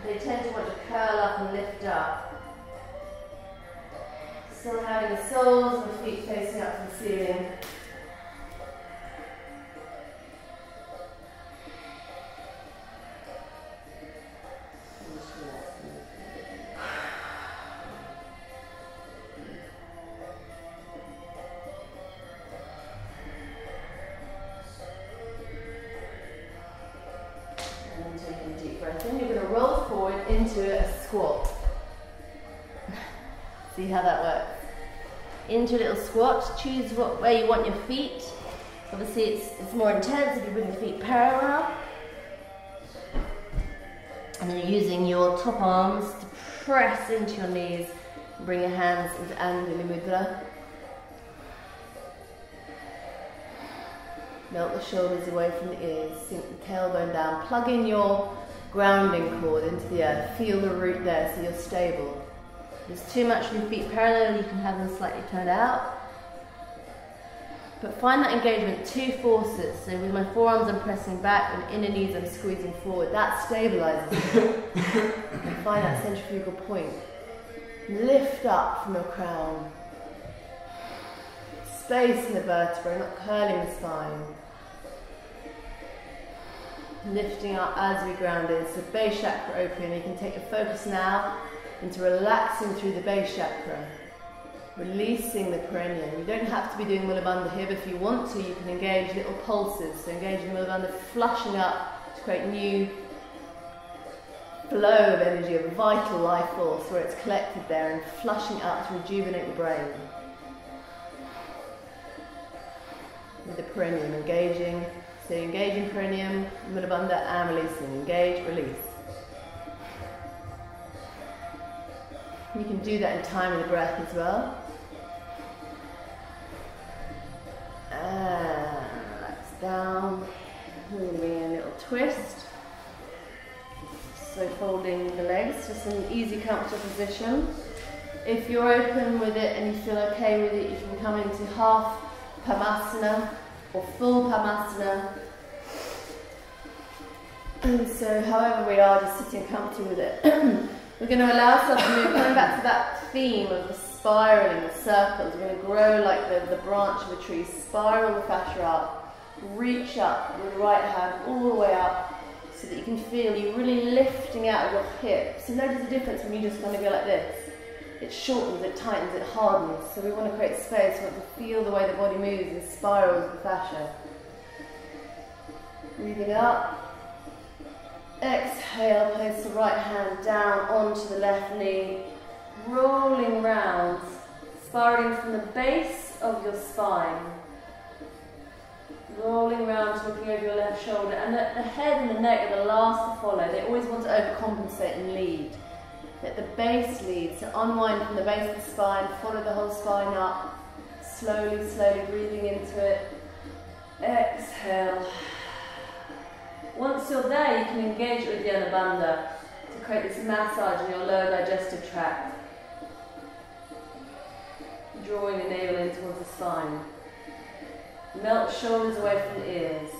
They tend to want to curl up and lift up. Still having the soles of the feet facing up to the ceiling. And then taking a deep breath in, you're going to roll forward into a squat. See how that works. Into a little squat, choose where you want your feet. Obviously it's more intense if you bring the feet parallel. And then you're using your top arms to press into your knees. Bring your hands into Anjali Mudra. Melt the shoulders away from the ears, sink the tailbone down. Plug in your grounding cord into the earth. Feel the root there so you're stable. If there's too much of your feet parallel, you can have them slightly turned out. But find that engagement, two forces. So with my forearms I'm pressing back and inner knees I'm squeezing forward. That stabilizes you. And find that centrifugal point. Lift up from your crown. Space in the vertebrae, not curling the spine. Lifting up as we ground in. So base chakra open. You can take your focus now into relaxing through the base chakra, releasing the perineum. You don't have to be doing Mula Bandha here, but if you want to, you can engage little pulses. So engaging Mula Bandha, flushing up to create new flow of energy, of vital life force where it's collected there, and flushing up to rejuvenate the brain. With the perineum engaging, so engaging perineum, Mula Bandha, and releasing. Engage, release. You can do that in time with the breath as well. And relax down, moving a little twist. So folding the legs, just an easy, comfortable position. If you're open with it and you feel okay with it, you can come into half Padmasana or full Padmasana. And so however we are, just sitting comfortably with it. We're going to allow ourselves to move, coming back to that theme of the spiraling, the circles. We're going to grow like the branch of a tree, spiral the fascia up, reach up with the right hand all the way up, so that you can feel you really lifting out of your hips. So notice the difference when you just kind of go like this. It shortens, it tightens, it hardens. So we want to create space, we want to feel the way the body moves and spirals the fascia. Breathing up. Exhale, place the right hand down onto the left knee. Rolling round, spiraling from the base of your spine. Rolling round, looking over your left shoulder, and the head and the neck are the last to follow. They always want to overcompensate and lead. Let the base lead, so unwind from the base of the spine, follow the whole spine up, slowly, slowly breathing into it. Exhale. Once you're there, you can engage with Uddiyana Bandha to create this massage in your lower digestive tract. Drawing the navel in towards the spine. Melt the shoulders away from the ears.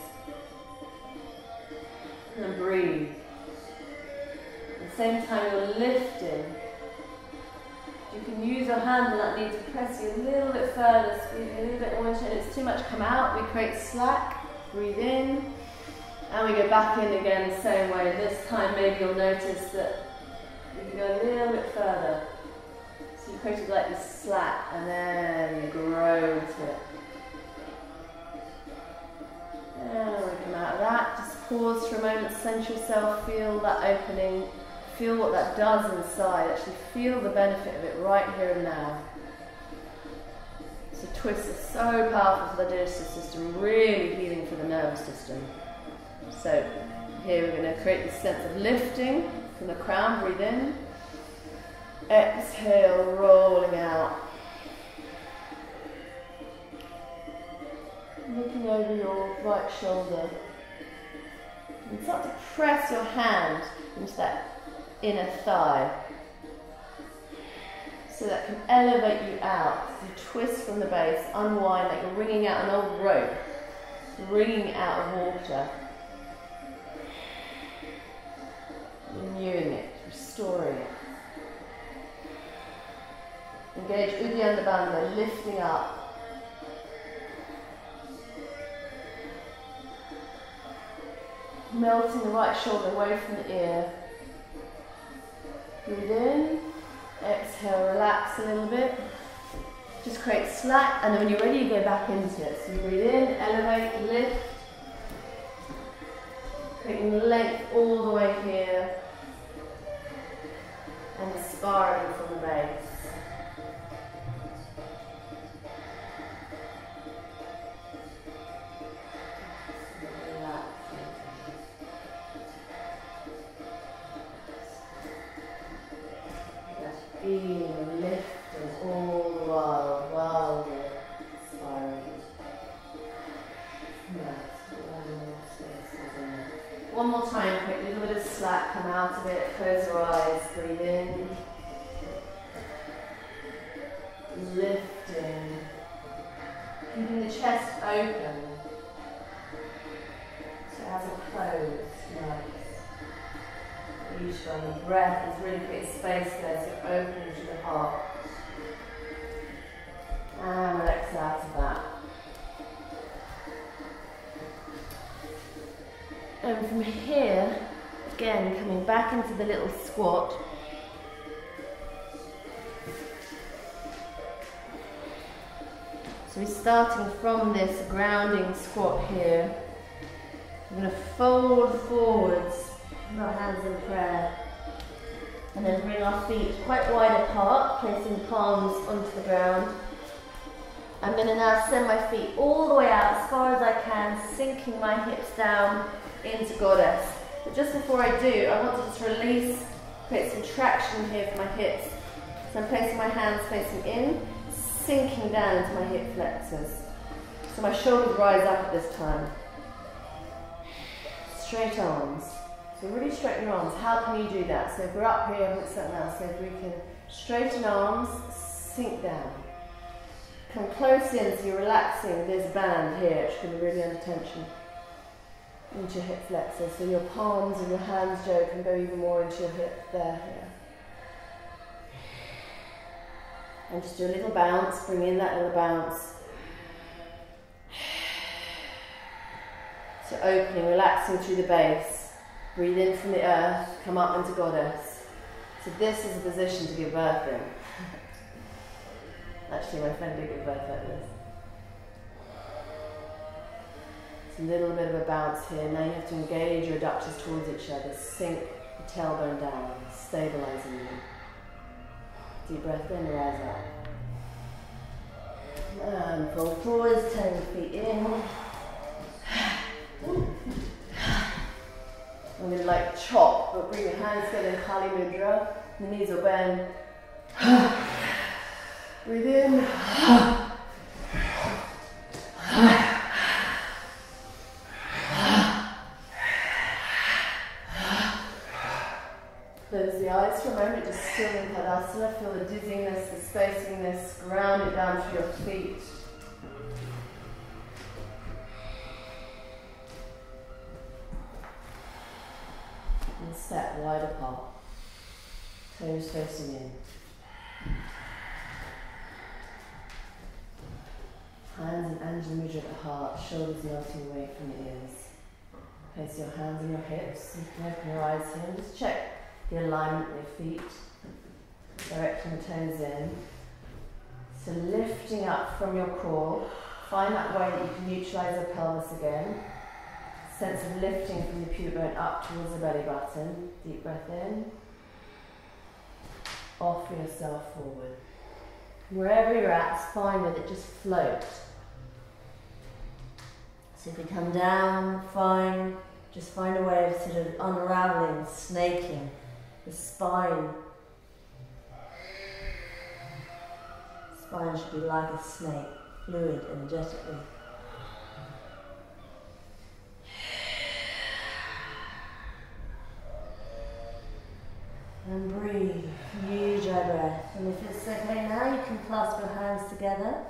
And then breathe. At the same time you're lifting. You can use your hand on that knee to press you a little bit further, squeeze you a little bit more into it. If it's too much, come out. We create slack. Breathe in. And we go back in again the same way. This time maybe you'll notice that you can go a little bit further. So you create like this slack and then grow into it. And we come out of that. Just pause for a moment, sense yourself, feel that opening, feel what that does inside. Actually feel the benefit of it right here and now. So twists are so powerful for the digestive system, really healing for the nervous system. So here we're going to create this sense of lifting from the crown, breathe in. Exhale, rolling out. Looking over your right shoulder. And start to press your hand into that inner thigh. So that can elevate you out. So you twist from the base, unwind like you're wringing out an old rope. Wringing out of water. Renewing it, restoring it. Engage Uddiyana Bandha, lifting up. Melting the right shoulder away from the ear. Breathe in. Exhale, relax a little bit. Just create slack, and then when you're ready, you go back into it. So you breathe in, elevate, lift. Creating length all the way here. And spiraling from the base. Feeling lifting all the while you're spiraling. One more time, quick, a little bit of slack, come out of it, close your eyes, breathe in. Lifting. Keeping the chest open. So it hasn't closed. Nice. Each one, the breath is really creating space there, so open to the heart. And relax out of that. And from here, again, coming back into the little squat. So we're starting from this grounding squat here. We're going to fold forwards. Our hands in prayer, and then bring our feet quite wide apart, placing palms onto the ground. I'm going to now send my feet all the way out as far as I can, sinking my hips down into Goddess. But just before I do, I want to just release, create some traction here for my hips. So I'm placing my hands facing in, sinking down into my hip flexors. So my shoulders rise up at this time. Straight arms. So really straighten your arms. How can you do that? So if we're up here, look something else. So if we can straighten arms, sink down. Come close in so you're relaxing this band here, which can be really under tension. Into your hip flexors. So your palms and your hands, Joe, can go even more into your hip there. Here. And just do a little bounce, bring in that little bounce. So opening, relaxing through the base. Breathe in from the earth, come up into goddess. So this is a position to give birth in. Actually, my friend did give birth like this. It's a little bit of a bounce here. Now you have to engage your adductors towards each other. Sink the tailbone down, stabilizing you. Deep breath in, rise up. And fold forwards, turn your feet in. I'm going to like chop, but bring your hands together in Kali Mudra. The knees will bend. Breathe in. Close the eyes for a moment, just still in Tadasana. Feel the dizziness, the spaciness. Ground it down through your feet. And step wide apart. Toes facing in. Hands in Anjali Mudra at the heart, shoulders melting away from the ears. Place your hands on your hips. You can open your eyes here and just check the alignment of your feet. Directing the toes in. So lifting up from your core. Find that way that you can neutralize your pelvis again. Sense of lifting from the pubic bone up towards the belly button. Deep breath in. Offer yourself forward. Wherever you're at, it's fine with it, just float. So if you come down, fine. Just find a way of sort of unraveling, snaking the spine. Spine should be like a snake, fluid, energetically. And breathe, huge dry breath. And if it's okay now, you can clasp your hands together.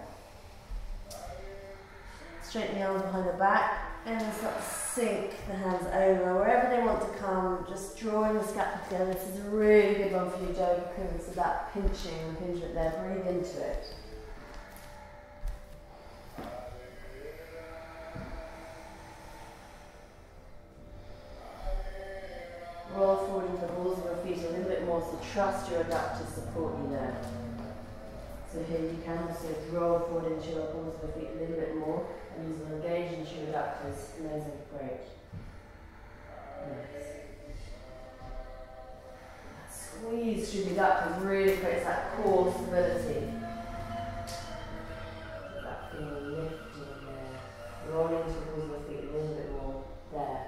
Straighten the arms behind the back. And then start to sink the hands over, wherever they want to come, just drawing the scapula together. This is a really good one for you, Joe, because of that pinching and impingement there. Breathe into it. Roll forward into the balls of your feet a little bit more, so trust your adductors support you there. So here you can also roll forward into your balls of your feet a little bit more, and these will engage into your adductors. Amazing, great. Nice. Squeeze through the adductors really creates that core stability. That feeling lifting there. Rolling into the balls of your feet a little bit more there.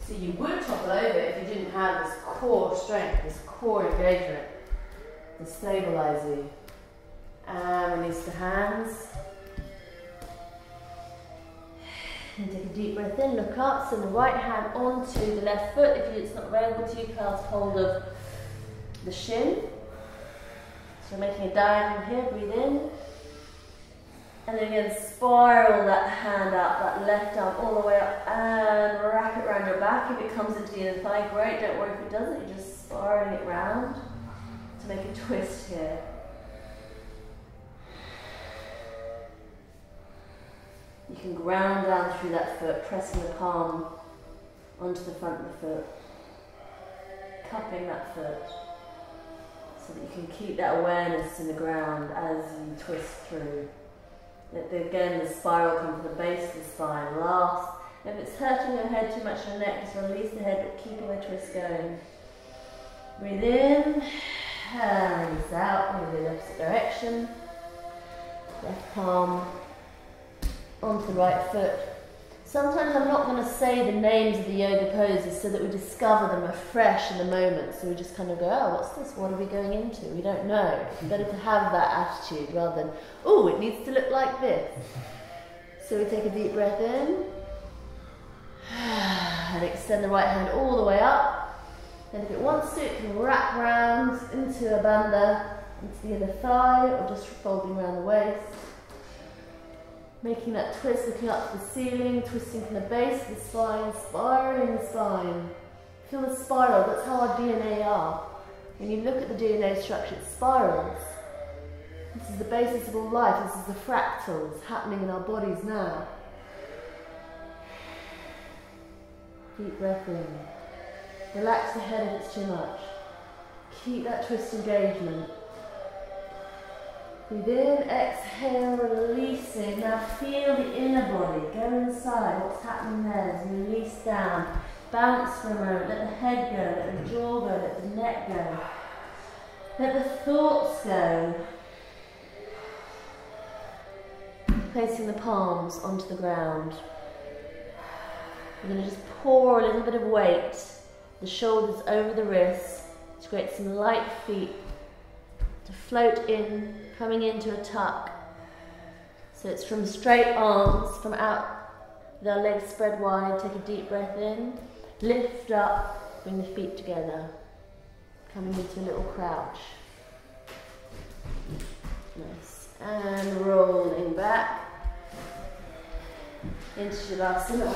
So you would topple over if you didn't have this core strength, this core engagement to stabilize you. And release the hands. And take a deep breath in, look up, send the right hand onto the left foot. If it's not available to you, clasp hold of the shin. So we're making a diagonal here, breathe in. And then again, spiral that hand up, that left arm all the way up and wrap it around your back. If it comes into the inner thigh, great. Don't worry if it doesn't, you're just spiraling it round to make a twist here. You can ground down through that foot, pressing the palm onto the front of the foot, cupping that foot so that you can keep that awareness in the ground as you twist through. Let again the spiral come from the base of the spine. Last, if it's hurting your head too much in the neck, just release the head but keep the twist going. Breathe in and release out, move in the opposite direction. Left palm onto the right foot. Sometimes I'm not going to say the names of the yoga poses so that we discover them afresh in the moment. So we just kind of go, oh, what's this? What are we going into? We don't know. It's better to have that attitude rather than, oh, it needs to look like this. So we take a deep breath in and extend the right hand all the way up. Then if it wants to, it can wrap round into a bandha, into the other thigh, or just folding around the waist. Making that twist, looking up to the ceiling, twisting from the base of the spine, spiraling the spine. Feel the spiral, that's how our DNA are. When you look at the DNA structure, it spirals. This is the basis of all life, this is the fractals happening in our bodies now. Deep breath in. Relax the head if it's too much. Keep that twist engagement. Breathe in, exhale, releasing. Now feel the inner body, go inside, what's happening there as you release down. Bounce for a moment, let the head go, let the jaw go, let the neck go. Let the thoughts go. Placing the palms onto the ground. We're going to just pour a little bit of weight, the shoulders over the wrists, to create some light feet, to float in, coming into a tuck. So it's from straight arms, from out, with our legs spread wide. Take a deep breath in, lift up, bring the feet together, coming into a little crouch. Nice. And rolling back into Shavasana.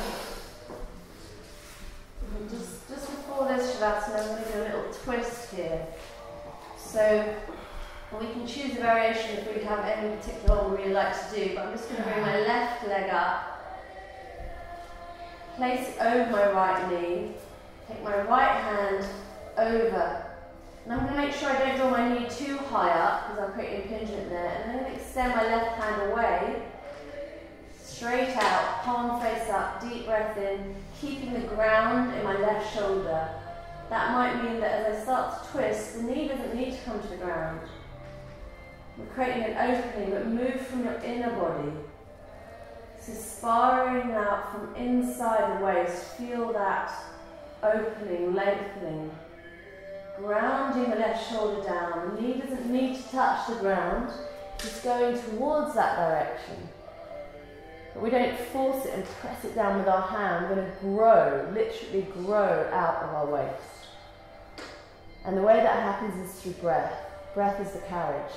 And just before this Shavasana, I'm going to do a little twist here. So we can choose a variation if we have any particular one we really like to do, but I'm just going to bring my left leg up, place it over my right knee, take my right hand over, and I'm going to make sure I don't draw my knee too high up because I'll create an impingement there, and then I'm going to extend my left hand away, straight out, palm face up, deep breath in, keeping the ground in my left shoulder. That might mean that as I start to twist, the knee doesn't need to come to the ground. We're creating an opening, but move from your inner body. So spiraling out from inside the waist, feel that opening, lengthening. Grounding the left shoulder down. The knee doesn't need to touch the ground, it's going towards that direction. But we don't force it and press it down with our hand. We're going to grow, literally grow out of our waist. And the way that happens is through breath. Breath is the carriage.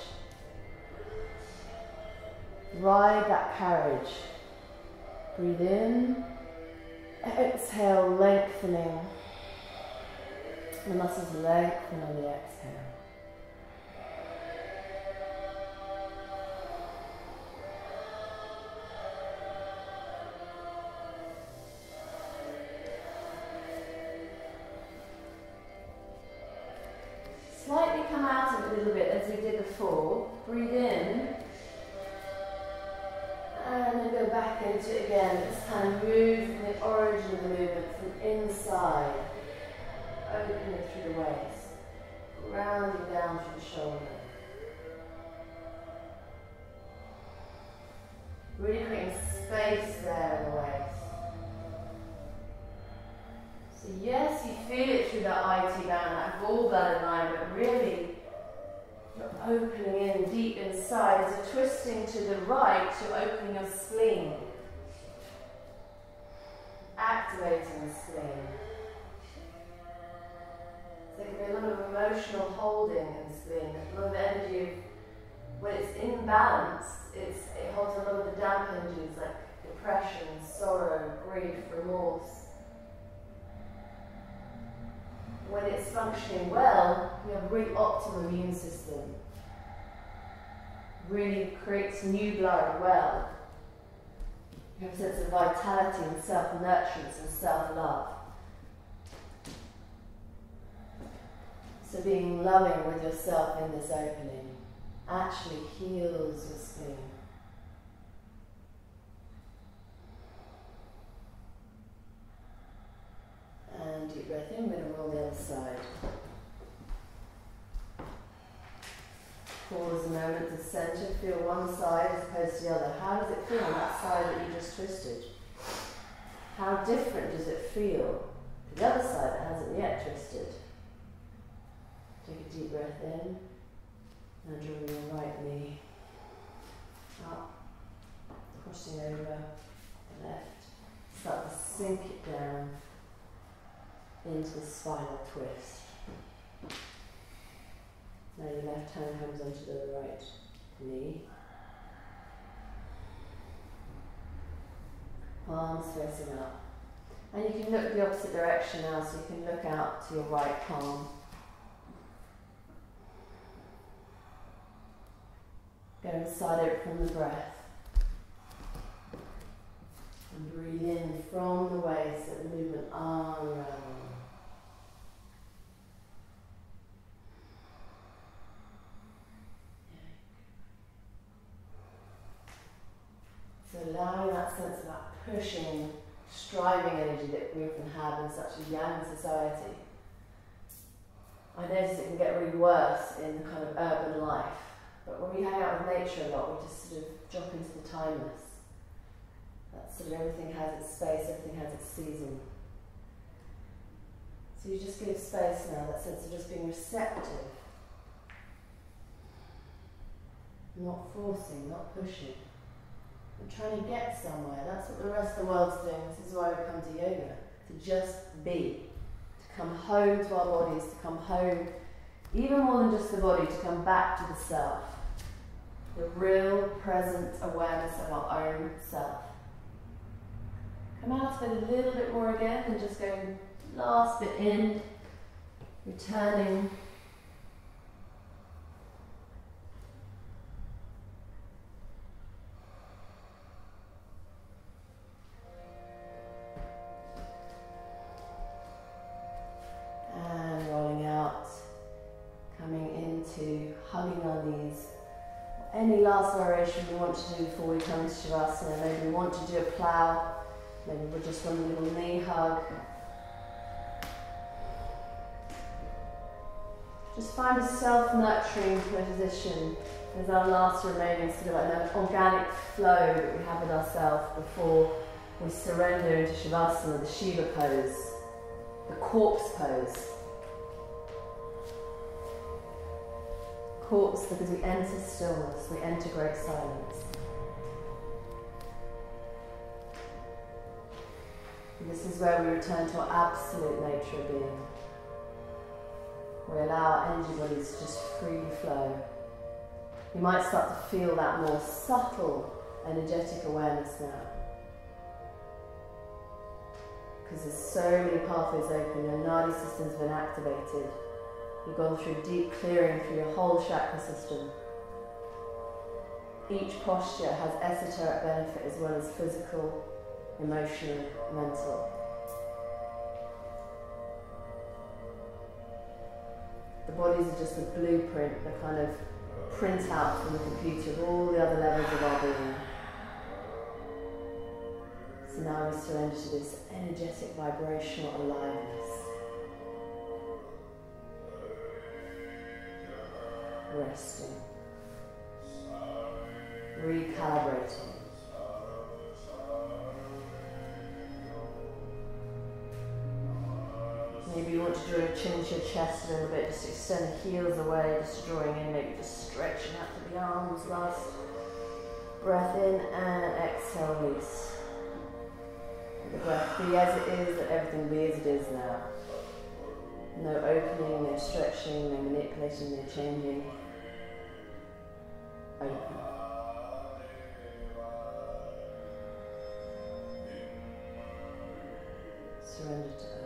Ride that carriage. Breathe in. Exhale, lengthening. The muscles lengthen on the exhale. Slightly come out of it a little bit as we did before. Breathe in. And then go back into it again. This time move from the origin of the movement, from inside. Opening through the waist. Rounding down through the shoulder. Really creating space there in the waist. So yes, you feel it through that IT band, that gallbladder line, but really you're opening in deep inside. As you're twisting to the right, you're opening your spleen. Activating the spleen. There can be a lot of emotional holding in the spleen, a lot of energy of, when it's imbalanced, it holds a lot of the damp energies like depression, sorrow, grief, remorse. When it's functioning well, you have a really optimal immune system. Really creates new blood well. You have a sense of vitality and self-nurturance and self-love. So being loving with yourself in this opening actually heals your spleen. And deep breath in, we're going to roll the other side. Pause a moment to center, feel one side as opposed to the other. How does it feel on that side that you just twisted? How different does it feel to the other side that hasn't yet twisted? Take a deep breath in. Now drawing your right knee up, crossing over the left. Start to sink it down into the spinal twist. Now your left hand comes onto the right knee. Palms facing up. And you can look the opposite direction now, so you can look out to your right palm. Go inside it from the breath. And breathe in from the waist, let the movement arm around. So allowing that sense of that pushing, striving energy that we often have in such a yang society. I notice it can get really worse in the kind of urban life, but when we hang out with nature a lot, we just sort of drop into the timeless. That sort of everything has its space, everything has its season. So you just give space now, that sense of just being receptive. Not forcing, not pushing. We're trying to get somewhere. That's what the rest of the world's doing. This is why we come to yoga. To just be. To come home to our bodies. To come home, even more than just the body, to come back to the self. The real present awareness of our own self. Come out of it a little bit more again and just going last bit in. Returning. Hugging our knees. Any last variation we want to do before we come into Shavasana. Maybe we want to do a plow. Maybe we just want a little knee hug. Just find a self-nurturing position as our last remaining sort of like an organic flow that we have with ourselves before we surrender into Shavasana, the Shiva pose, the corpse pose. Corpse because we enter stillness, we enter great silence. And this is where we return to our absolute nature of being. We allow our energy bodies to just freely flow. You might start to feel that more subtle energetic awareness now. Because there's so many pathways open, your nadi system's been activated. You've gone through deep clearing through your whole chakra system. Each posture has esoteric benefit as well as physical, emotional, mental. The bodies are just the blueprint, the kind of printout from the computer of all the other levels of our being. So now we surrender to this energetic, vibrational aliveness. Resting, recalibrating. Maybe you want to draw your chin to your chest a little bit, just extend the heels away, just drawing in, maybe just stretching out to the arms. Last breath in and exhale, release. Let the breath be as it is, let everything be as it is now. No opening, no stretching, no manipulating, no changing. Open. Surrender to that.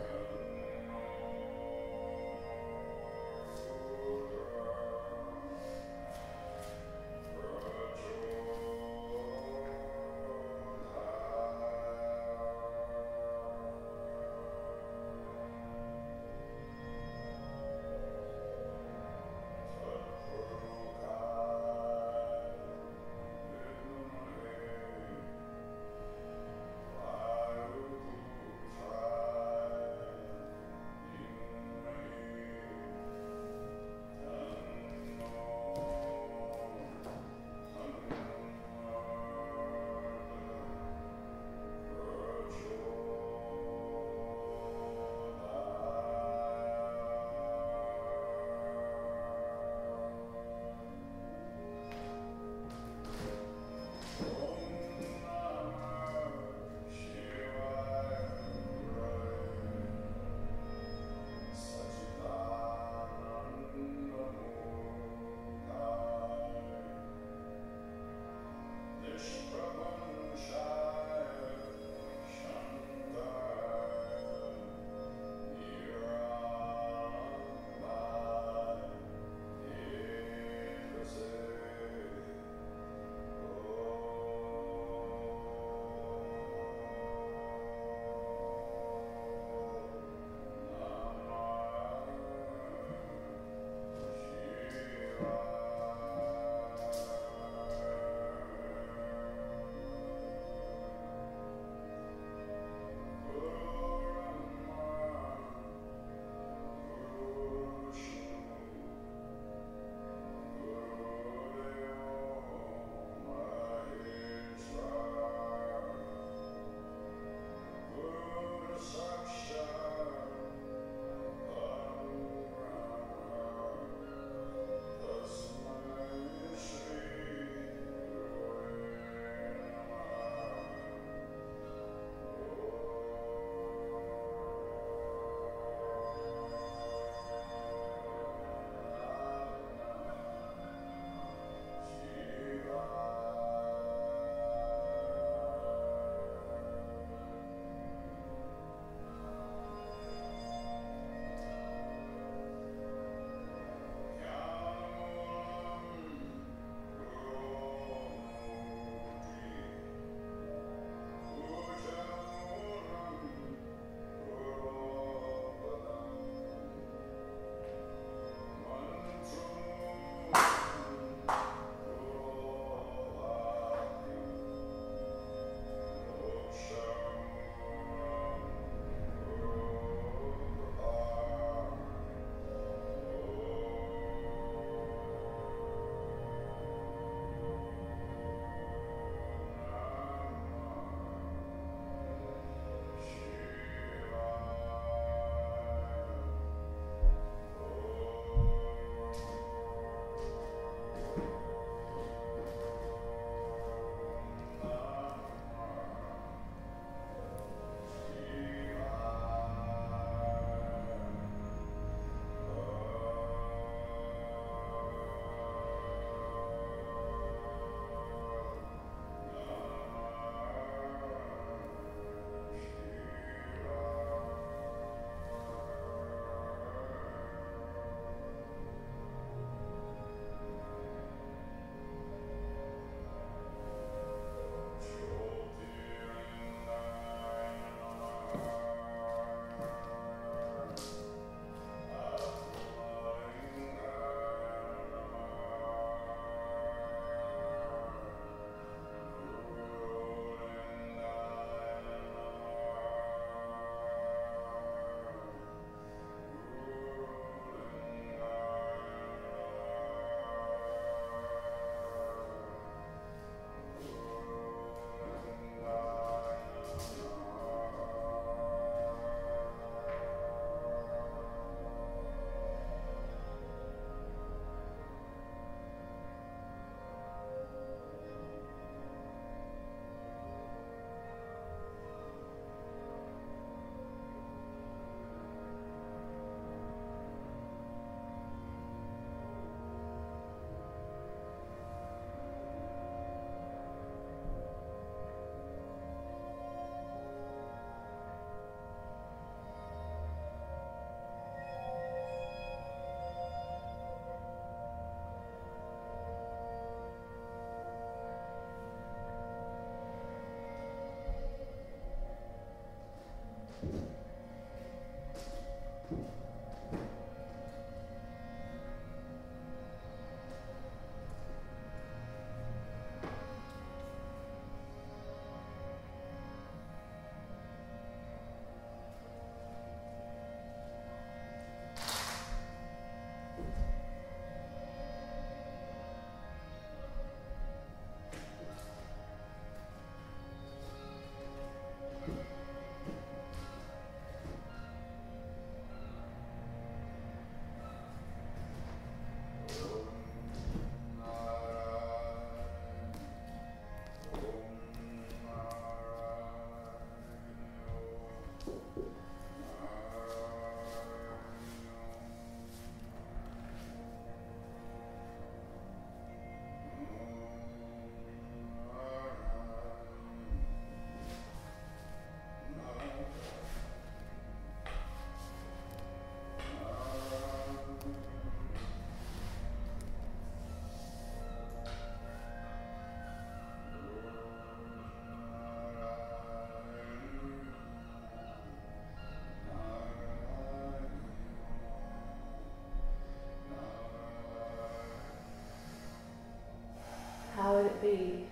be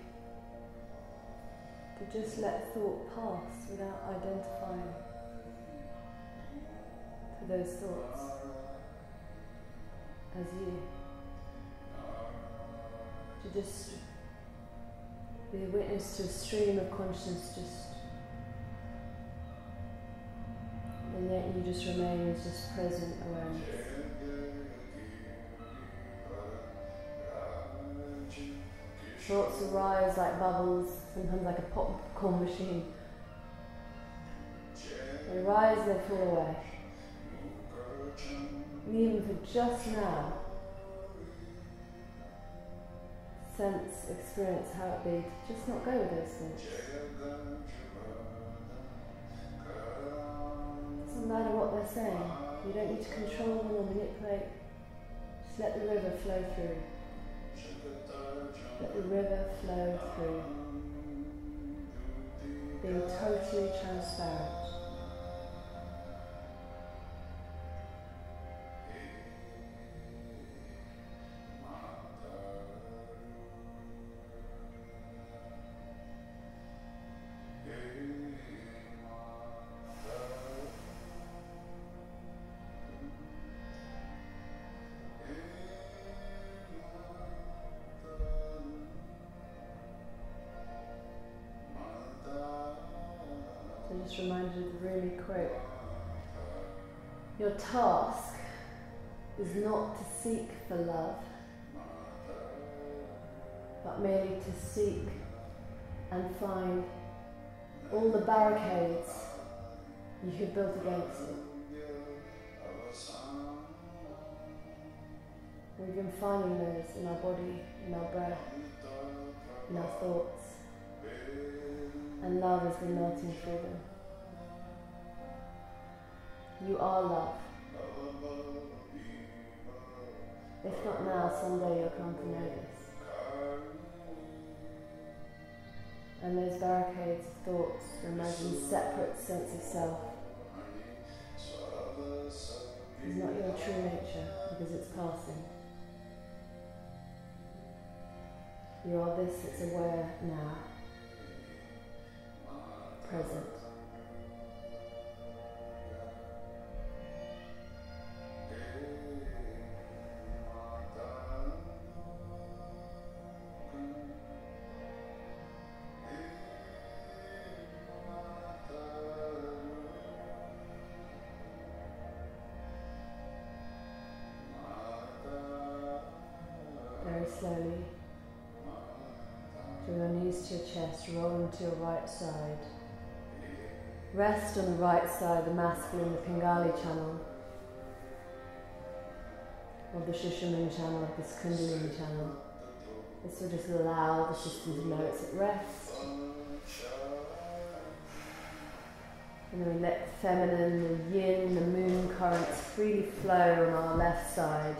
to just let thought pass without identifying to those thoughts as you. To just be a witness to a stream of consciousness, and yet you just remain as just present awareness. Thoughts arise like bubbles, sometimes like a popcorn machine. They rise, they fall away. And even for just now, experience how it be to just not go with those thoughts. Doesn't matter what they're saying. You don't need to control them or manipulate. Just let the river flow through. Let the river flow through. Being totally transparent. Just reminded of the Rumi quote. Your task is not to seek for love, but merely to seek and find all the barricades you have built against it. We've been finding those in our body, in our breath, in our thoughts, and love has been melting through them. You are love. If not now, someday you'll come to know this. And those barricades of thoughts imagine separate sense of self is not your true nature because it's passing. You are this that's aware now, present. Slowly, draw your knees to your chest, roll into your right side. Rest on the right side, the masculine, the Pingali channel, of the Shishaman channel, of this Kundalini channel. This will just allow the system to know it's at rest. And then we let the feminine, the yin, the moon currents freely flow on our left side.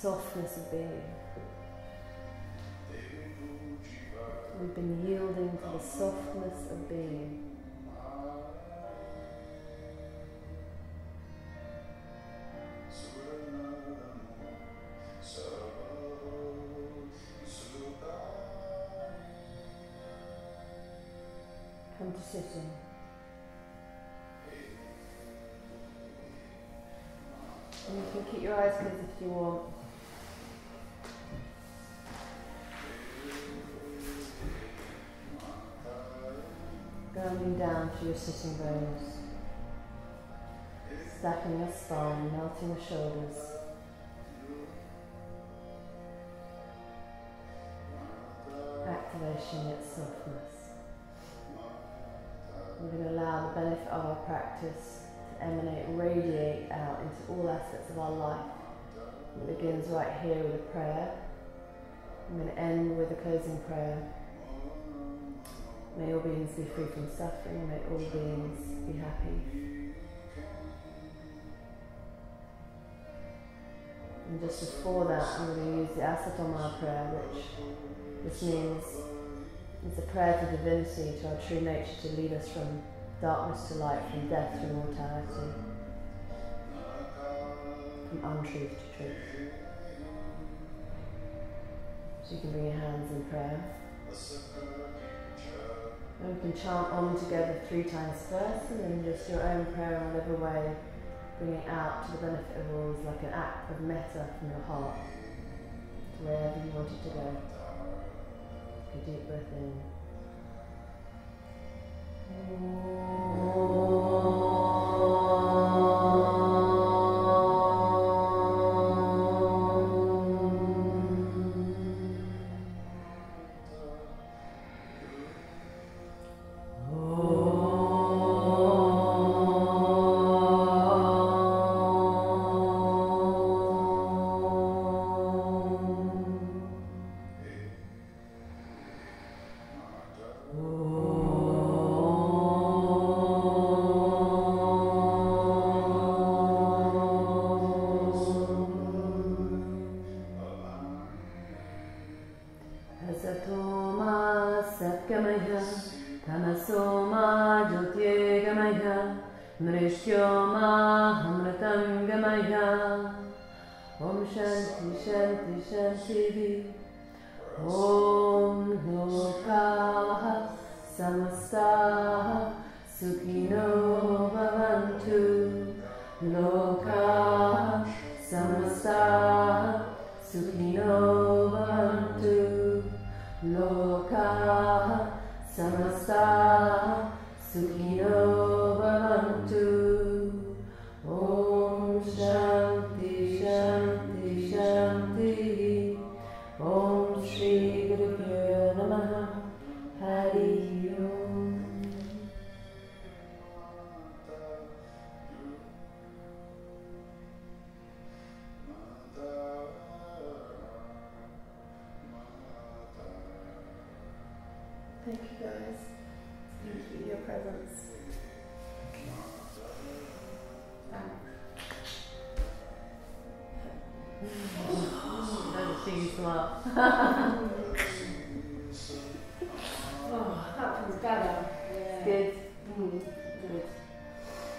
Softness of being. We've been yielding to the softness of being. Come to sitting. And you can keep your eyes closed if you want. Grounding down to your sitting bones, stacking your spine, melting the shoulders. Activation yet softness. We're going to allow the benefit of our practice to emanate, radiate out into all aspects of our life. It begins right here with a prayer. I'm going to end with a closing prayer. May all beings be free from suffering, may all beings be happy. And just before that, I'm going to use the Asatoma prayer, which this means it's a prayer to divinity, to our true nature, to lead us from darkness to light, from death to immortality, from untruth to truth. So you can bring your hands in prayer. And we can chant Om together 3 times first, and then just your own prayer in whatever way, bringing it out to the benefit of all, is like an act of metta from your heart to wherever you want it to go. Take a deep breath in. Om Shanti Shanti Shanti Om Lokaha Samastaha Sukhino Bhavantu Lokaha Samastaha Sukhino Bhavantu Lokaha Samastaha Sukhino Bhavantu Om Shanti Shanti Shanti Om Shri Gurubhyo Namaha Hari Om. Thank you guys. Thank you for your presence. Don't you smart. Oh, that feels better. Yeah. Good. Good.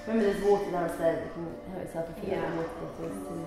Remember there's water downstairs that you can help yourself if you Yeah. want water bottles too.